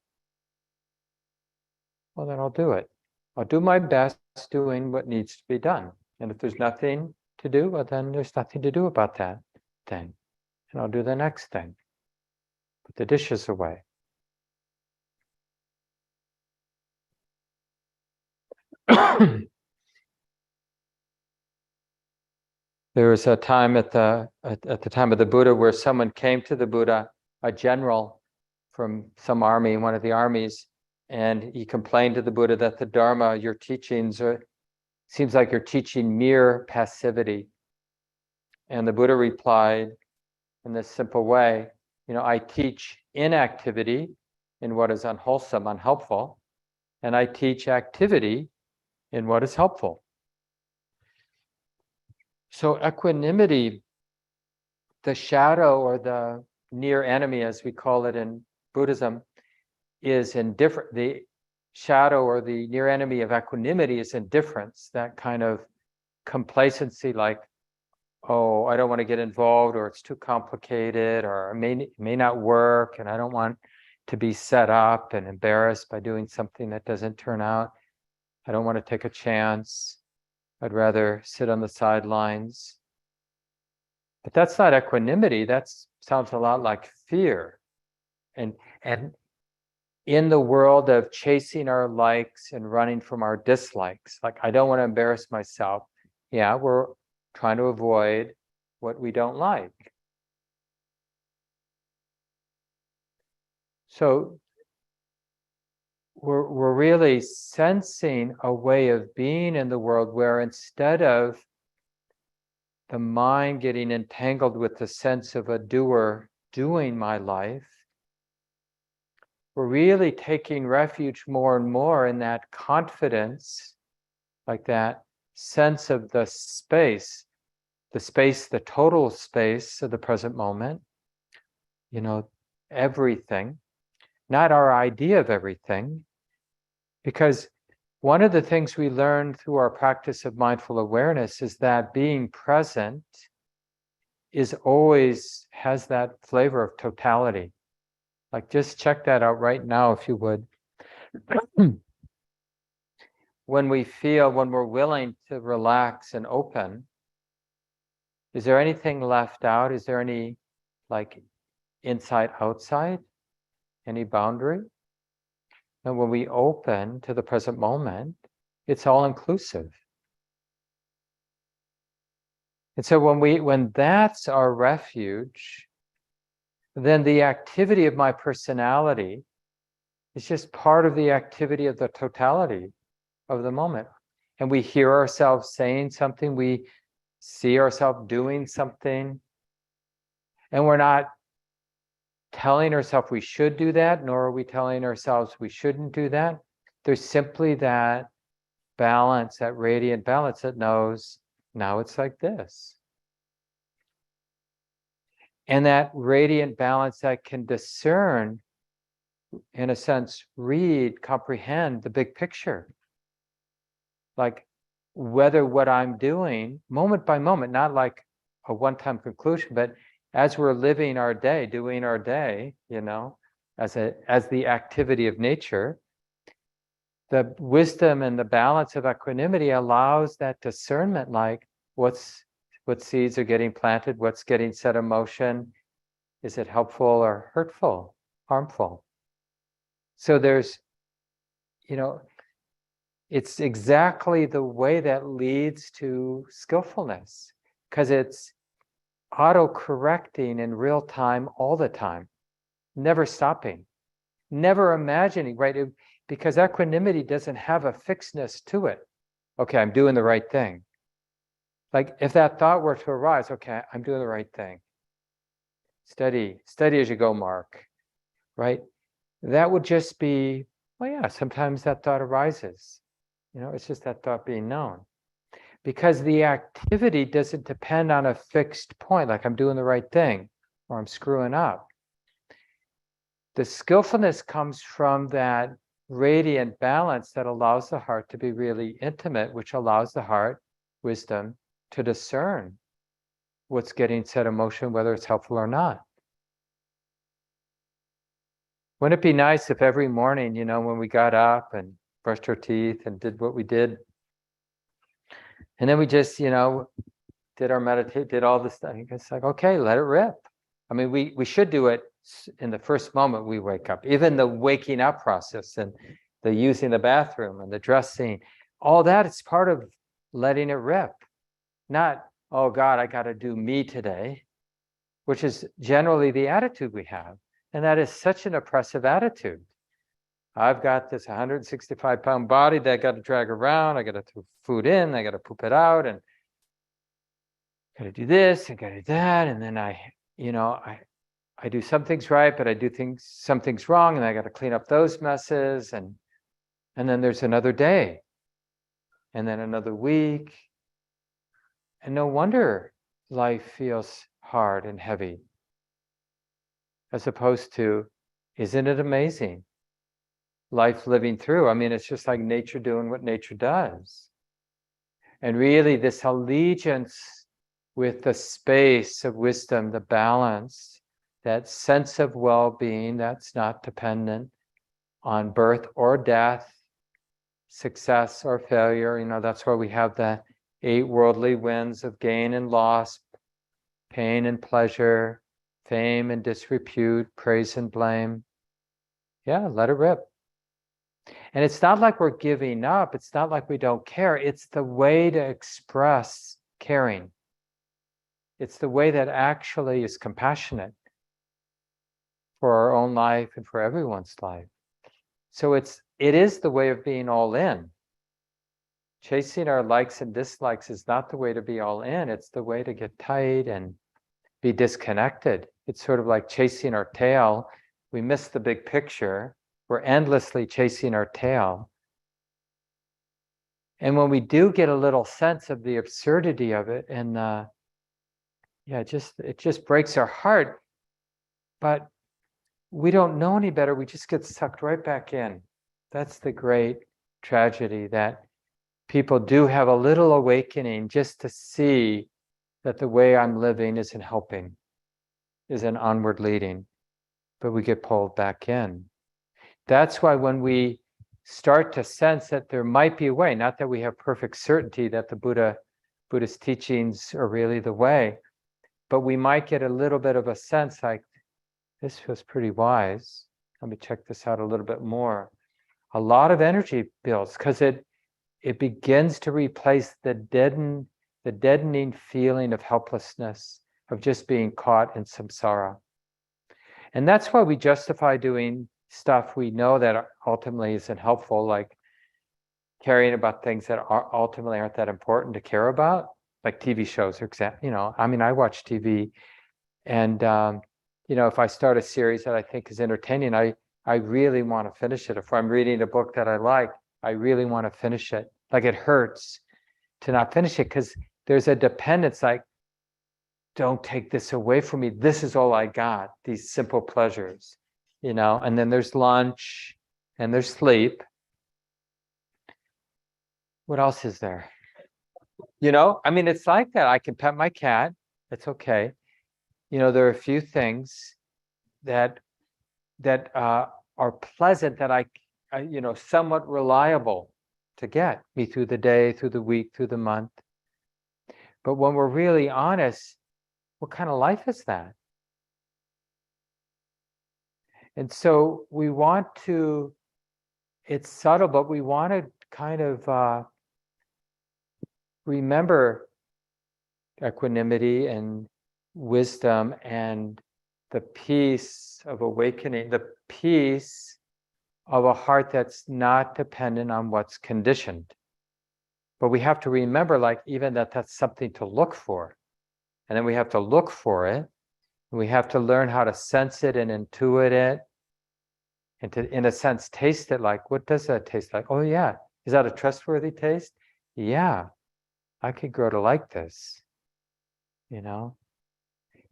S1: Well, then I'll do it. I'll do my best doing what needs to be done. And if there's nothing to do, well, then there's nothing to do about that thing. And I'll do the next thing. Put the dishes away. There was a time at the time of the Buddha where someone came to the Buddha, a general from some army, one of the armies, and he complained to the Buddha that the Dharma, your teachings, seems like you're teaching mere passivity. And the Buddha replied in this simple way, I teach inactivity in what is unwholesome, unhelpful, and I teach activity in what is helpful. So equanimity the shadow or the near enemy, as we call it in Buddhism, is indifferent. The shadow or the near enemy of equanimity is indifference, that kind of complacency, like, oh, I don't want to get involved, or it's too complicated, or it may not work, and I don't want to be set up and embarrassed by doing something that doesn't turn out. I don't want to take a chance. I'd rather sit on the sidelines. But that's not equanimity. That sounds a lot like fear. And in the world of chasing our likes and running from our dislikes, like, I don't want to embarrass myself. Yeah, we're trying to avoid what we don't like. So we're really sensing a way of being in the world where, instead of the mind getting entangled with the sense of a doer doing my life, we're really taking refuge more and more in that confidence, like that sense of the space, the total space of the present moment, everything, not our idea of everything. Because one of the things we learn through our practice of mindful awareness is that being present always has that flavor of totality. Like, just check that out right now, if you would. When we're willing to relax and open, is there anything left out? Is there any, like, inside, outside? Any boundary? And when we open to the present moment, it's all inclusive. And so when that's our refuge, then the activity of my personality is just part of the activity of the totality of the moment. And we hear ourselves saying something, we see ourselves doing something, and we're not telling ourselves we should do that, nor are we telling ourselves we shouldn't do that. There's simply that balance, that radiant balance that knows, now it's like this. And that radiant balance that can discern, in a sense, read, comprehend the big picture. Like, whether what I'm doing, moment by moment, not like a one-time conclusion, but as we're living our day, doing our day, as the activity of nature, the wisdom and the balance of equanimity allows that discernment, like, what seeds are getting planted, what's getting set in motion, is it helpful or hurtful, harmful? So there's, it's exactly the way that leads to skillfulness, because it's auto-correcting in real time all the time, never stopping, never imagining, right? Because equanimity doesn't have a fixedness to it. Okay, I'm doing the right thing. Like, if that thought were to arise, okay, I'm doing the right thing. Steady as you go, Mark, right? That would just be, well, yeah, sometimes that thought arises. It's just that thought being known. Because the activity doesn't depend on a fixed point, like I'm doing the right thing or I'm screwing up. The skillfulness comes from that radiant balance that allows the heart to be really intimate, which allows the heart, wisdom, to discern what's getting set in motion, whether it's helpful or not. Wouldn't it be nice if every morning, when we got up and brushed our teeth and did what we did, and then we just, did our meditate, did all this stuff. It's like, okay, let it rip. I mean, we should do it in the first moment we wake up. Even the waking up process and the using the bathroom and the dressing, all that, it's part of letting it rip. Not, oh God, I got to do me today, which is generally the attitude we have. And that is such an oppressive attitude. I've got this 165-pound body that I got to drag around. I got to throw food in. I got to poop it out, and got to do this and got to do that. And then I do some things right, but I do some things wrong, and I got to clean up those messes. And then there's another day, and then another week, and no wonder life feels hard and heavy. As opposed to, isn't it amazing? Life living through. I mean, it's just like nature doing what nature does. And really, this allegiance with the space of wisdom, the balance, that sense of well-being that's not dependent on birth or death, success or failure. You know, that's why we have the 8 worldly winds of gain and loss, pain and pleasure, fame and disrepute, praise and blame. Yeah, let it rip. And it's not like we're giving up. It's not like we don't care. It's the way to express caring. It's the way that actually is compassionate for our own life and for everyone's life. So it is the way of being all in. Chasing our likes and dislikes is not the way to be all in. It's the way to get tight and be disconnected. It's sort of like chasing our tail. We miss the big picture. We're endlessly chasing our tail. And when we do get a little sense of the absurdity of it, and it just breaks our heart. But we don't know any better. We just get sucked right back in. That's the great tragedy, that people do have a little awakening just to see that the way I'm living isn't helping, isn't onward leading, but we get pulled back in. That's why when we start to sense that there might be a way, not that we have perfect certainty that the Buddhist teachings are really the way, but we might get a little bit of a sense like, this feels pretty wise. Let me check this out a little bit more. A lot of energy builds because it begins to replace the deadening feeling of helplessness, of just being caught in samsara. And that's why we justify doing stuff we know that ultimately isn't helpful, like caring about things that ultimately aren't that important to care about, like TV shows, for example. You know, I mean, I watch TV, and you know, if I start a series that I think is entertaining, I really want to finish it. If I'm reading a book that I like, I really want to finish it. Like, it hurts to not finish it because there's a dependence, like, don't take this away from me. This is all I got, these simple pleasures, you know, and then there's lunch and there's sleep. What else is there? You know, I mean, it's like that. I can pet my cat. It's okay. You know, there are a few things that are pleasant, that I you know, somewhat reliable to get me through the day, through the week, through the month. But when we're really honest, what kind of life is that? And so we want to, it's subtle, but we want to kind of remember equanimity and wisdom and the peace of awakening, the peace of a heart that's not dependent on what's conditioned. But we have to remember, like, even that's something to look for. And then we have to look for it. And we have to learn how to sense it and intuit it. And to, in a sense, taste it. Like, what does that taste like? Oh, yeah. Is that a trustworthy taste? Yeah. I could grow to like this. You know?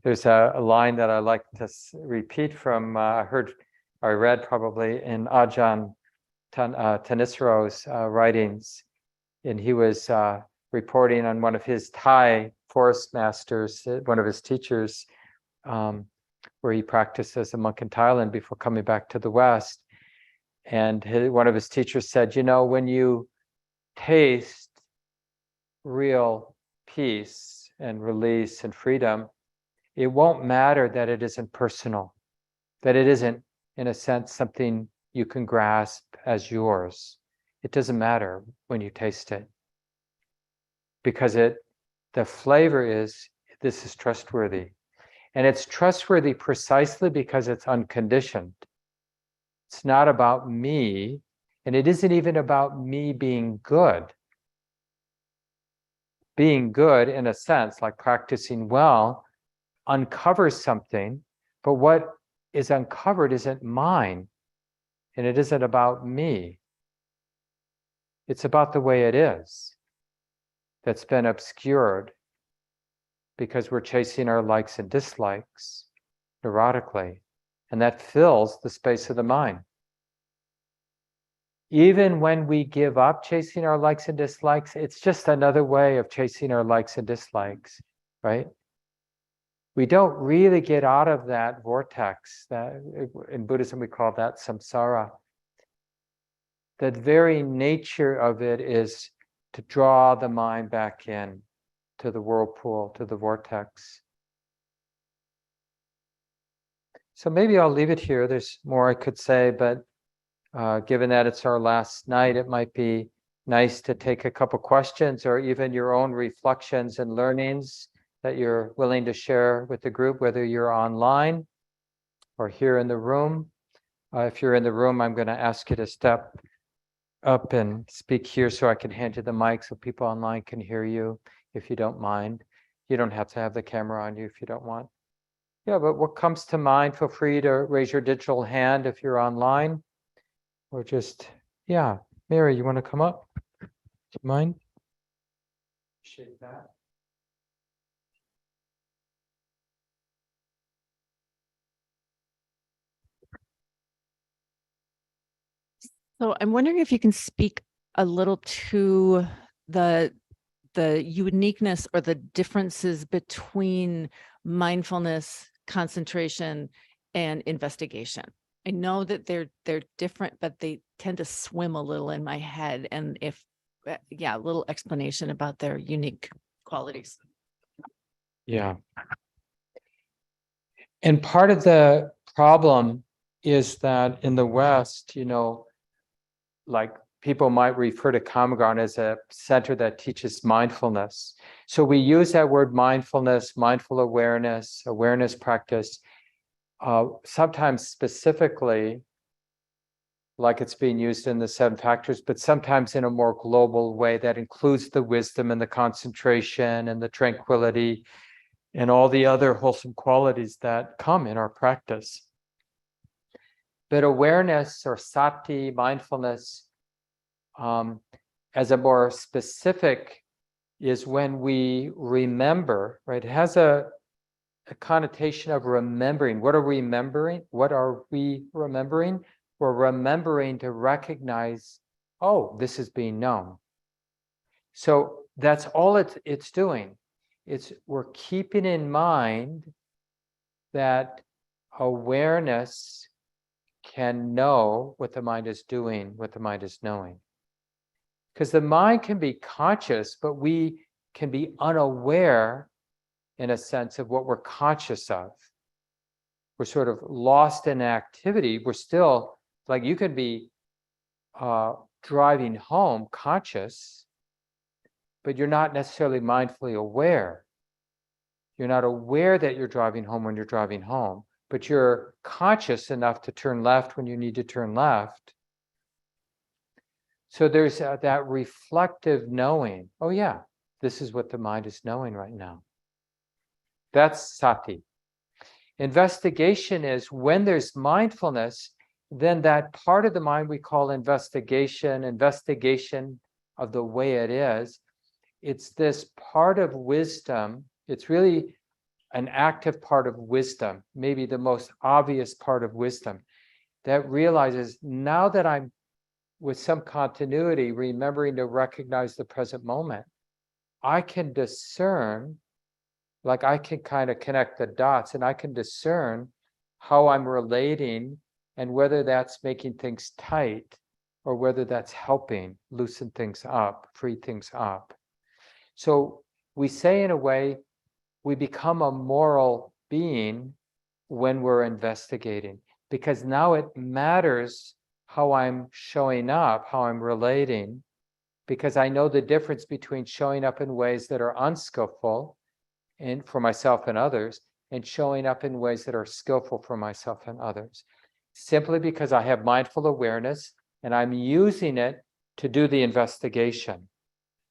S1: There's a line that I like to repeat from, I read probably in Ajahn Thanissaro's writings. And he was reporting on one of his Thai forest masters, one of his teachers, where he practiced as a monk in Thailand before coming back to the West. And one of his teachers said, you know, when you taste real peace and release and freedom, it won't matter that it isn't personal, that it isn't, in a sense, something you can grasp as yours. It doesn't matter when you taste it, because the flavor is, this is trustworthy. And it's trustworthy precisely because it's unconditioned. It's not about me, and it isn't even about me being good. Being good, in a sense, like practicing well, uncovers something, but what is uncovered isn't mine, and it isn't about me. It's about the way it is, that's been obscured because we're chasing our likes and dislikes neurotically, and that fills the space of the mind. Even when we give up chasing our likes and dislikes, it's just another way of chasing our likes and dislikes, right? We don't really get out of that vortex. That in Buddhism we call that samsara. The very nature of it is to draw the mind back in to the whirlpool, to the vortex. So maybe I'll leave it here. There's more I could say, but given that it's our last night, it might be nice to take a couple questions or even your own reflections and learnings that you're willing to share with the group, whether you're online or here in the room. If you're in the room, I'm going to ask you to step up and speak here so I can hand you the mic so people online can hear you, if you don't mind. You don't have to have the camera on you if you don't want. Yeah, but what comes to mind, feel free to raise your digital hand if you're online. Or just, yeah. Mary, you want to come up? Do you mind? Shake that.
S2: So I'm wondering if you can speak a little to the uniqueness or the differences between mindfulness, concentration, and investigation. I know that they're different, but they tend to swim a little in my head. And if, a little explanation about their unique qualities.
S1: Yeah. And part of the problem is that in the West, like people might refer to Common Ground as a center that teaches mindfulness. So we use that word mindfulness, mindful awareness, awareness practice, sometimes specifically like it's being used in the 7 factors, but sometimes in a more global way that includes the wisdom and the concentration and the tranquility and all the other wholesome qualities that come in our practice. But awareness or sati, mindfulness, as a more specific, is when we remember, right? It has a connotation of remembering. What are we remembering? What are we remembering? We're remembering to recognize, oh, this is being known. So that's all it's doing. We're keeping in mind that awareness can know what the mind is doing, what the mind is knowing. Because the mind can be conscious, but we can be unaware in a sense of what we're conscious of. We're sort of lost in activity. We're still, like you could be driving home conscious, but you're not necessarily mindfully aware. You're not aware that you're driving home when you're driving home, but you're conscious enough to turn left when you need to turn left. So there's that reflective knowing. Oh yeah, this is what the mind is knowing right now. That's sati. Investigation is when there's mindfulness, then that part of the mind we call investigation of the way it is. It's this part of wisdom. It's really an active part of wisdom, maybe the most obvious part of wisdom, that realizes now that I'm with some continuity, remembering to recognize the present moment, I can discern, like I can kind of connect the dots and I can discern how I'm relating and whether that's making things tight or whether that's helping loosen things up, free things up. So we say in a way, we become a moral being when we're investigating, because now it matters how I'm showing up, how I'm relating, because I know the difference between showing up in ways that are unskillful and for myself and others, and showing up in ways that are skillful for myself and others. Simply because I have mindful awareness and I'm using it to do the investigation.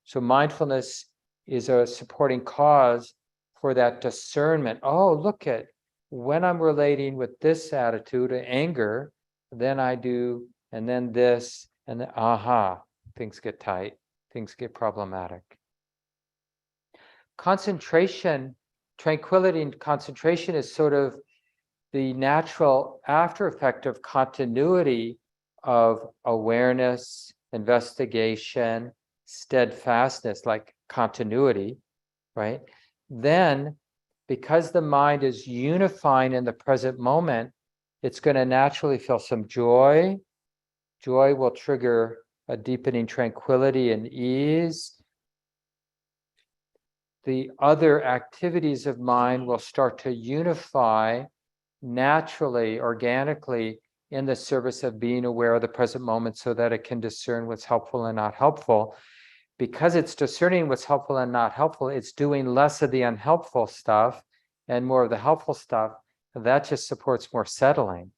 S1: So mindfulness is a supporting cause for that discernment. Oh, look at when I'm relating with this attitude of anger, then I do, and then this, and then, things get tight, things get problematic. Concentration tranquility and concentration is sort of the natural after effect of continuity of awareness, investigation, steadfastness, like continuity, right? Then, because the mind is unifying in the present moment, it's going to naturally feel some joy. Joy will trigger a deepening tranquility and ease. The other activities of mind will start to unify naturally, organically, in the service of being aware of the present moment so that it can discern what's helpful and not helpful. Because it's discerning what's helpful and not helpful, it's doing less of the unhelpful stuff and more of the helpful stuff. That just supports more settling.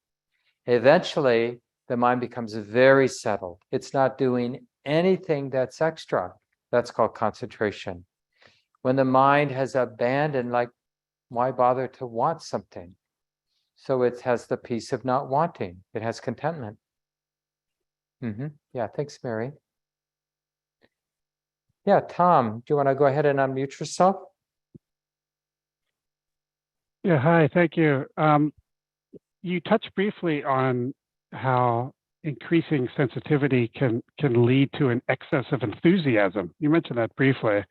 S1: Eventually, the mind becomes very settled. It's not doing anything that's extra. That's called concentration. When the mind has abandoned, like, why bother to want something? So it has the peace of not wanting. It has contentment. Yeah, thanks, Mary. Yeah, Tom, do you want to go ahead and unmute yourself?
S3: Yeah, hi, thank you. You touched briefly on how increasing sensitivity can lead to an excess of enthusiasm. You mentioned that briefly.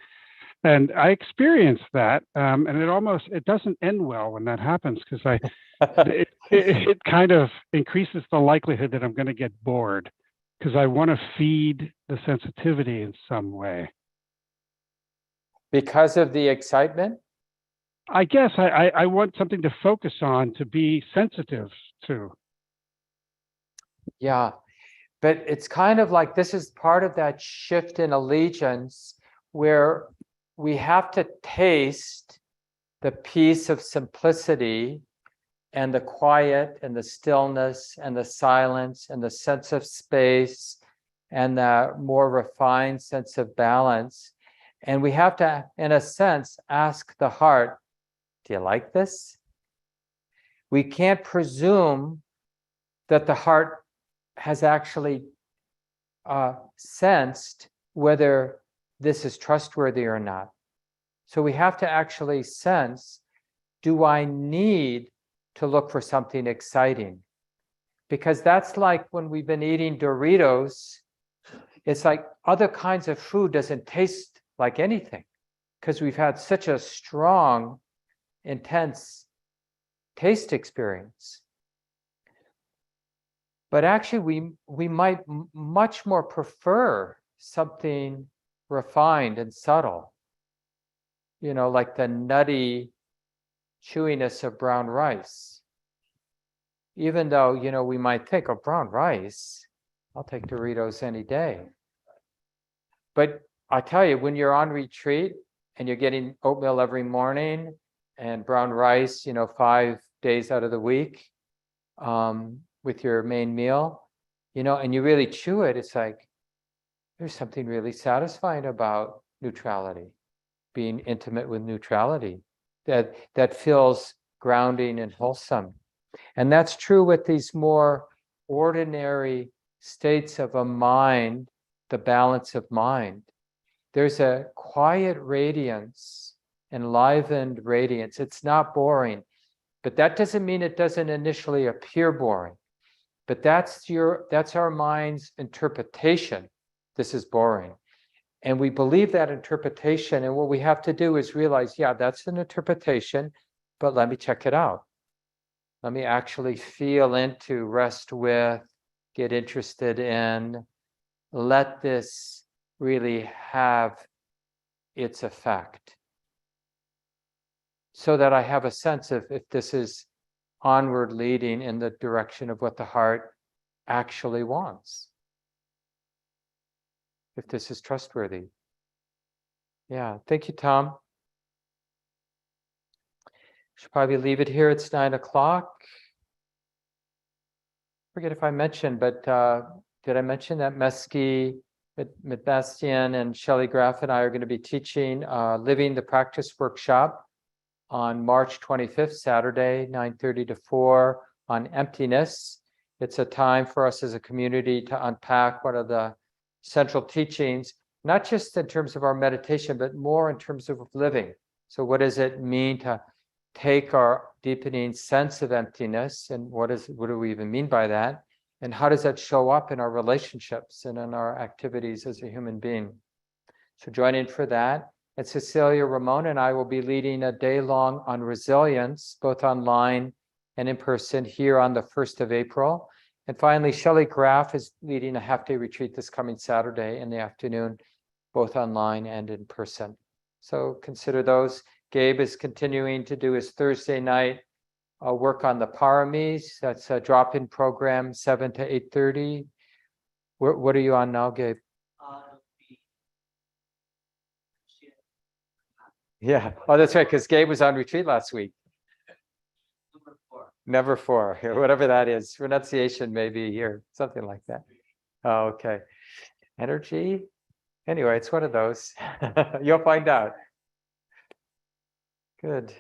S3: And I experienced that, and it doesn't end well when that happens, because it kind of increases the likelihood that I'm going to get bored, because I want to feed the sensitivity in some way.
S1: Because of the excitement?
S3: I guess I want something to focus on, to be sensitive to.
S1: Yeah, but it's kind of like this is part of that shift in allegiance where we have to taste the peace of simplicity and the quiet and the stillness and the silence and the sense of space and the more refined sense of balance. And we have to, in a sense, ask the heart, do you like this? We can't presume that the heart has actually sensed whether this is trustworthy or not. So we have to actually sense, do I need to look for something exciting? Because that's like when we've been eating Doritos, it's like other kinds of food doesn't taste like anything because we've had such a strong, intense taste experience. But actually, we might much more prefer something refined and subtle, you know, like the nutty chewiness of brown rice. Even though, you know, we might think, oh, brown rice, I'll take Doritos any day. But I tell you, when you're on retreat and you're getting oatmeal every morning and brown rice, you know, 5 days out of the week with your main meal, you know, and you really chew it, it's like, there's something really satisfying about neutrality, being intimate with neutrality, that feels grounding and wholesome. And that's true with these more ordinary states of a mind, the balance of mind. There's a quiet radiance, enlivened radiance. It's not boring, but that doesn't mean it doesn't initially appear boring. But that's our mind's interpretation. This is boring. And we believe that interpretation. And what we have to do is realize, yeah, that's an interpretation, but let me check it out. Let me actually feel into, rest with, get interested in, let this really have its effect. So that I have a sense of if this is onward leading in the direction of what the heart actually wants. If this is trustworthy. Yeah, thank you, Tom. Should probably leave it here. It's 9 o'clock. Forget if I mentioned, but did I mention that Mesky, Bastian, and Shelley Graff and I are going to be teaching Living the Practice workshop on March 25th, Saturday, 9:30 to 4 on emptiness. It's a time for us as a community to unpack one of the central teachings, not just in terms of our meditation, but more in terms of living. So what does it mean to take our deepening sense of emptiness, and what do we even mean by that? And how does that show up in our relationships and in our activities as a human being? So join in for that. And Cecilia, Ramon, and I will be leading a day-long on resilience, both online and in person, here on the 1st of April. And finally, Shelley Graff is leading a half-day retreat this coming Saturday in the afternoon, both online and in person. So consider those. Gabe is continuing to do his Thursday night work on the paramis. That's a drop-in program, 7 to 8:30. What are you on now, Gabe? Yeah. Oh, that's right, because Gabe was on retreat last week. Never four, whatever that is. Renunciation maybe, or something like that. Oh, okay. Energy. Anyway, it's one of those. You'll find out. Good.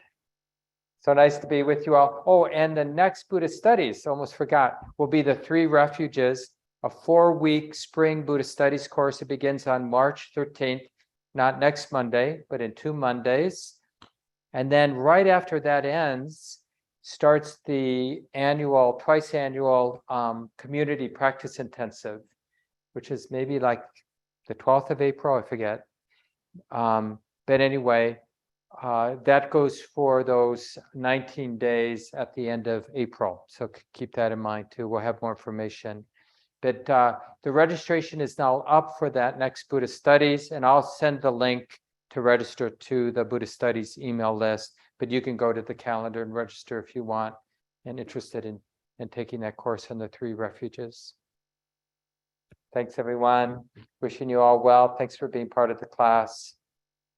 S1: So nice to be with you all. Oh, and the next Buddhist studies, almost forgot, will be the Three Refuges, a 4-week spring Buddhist studies course. It begins on March 13th, not next Monday, but in 2 Mondays. And then right after that ends, starts the twice annual community practice intensive, which is maybe like the 12th of April, I forget. But anyway, that goes for those 19 days at the end of April. So keep that in mind too. We'll have more information. But the registration is now up for that next Buddhist studies, and I'll send the link to register to the Buddhist studies email list. But you can go to the calendar and register if you want and interested in taking that course on the 3 refuges. Thanks, everyone. Wishing you all well. Thanks for being part of the class.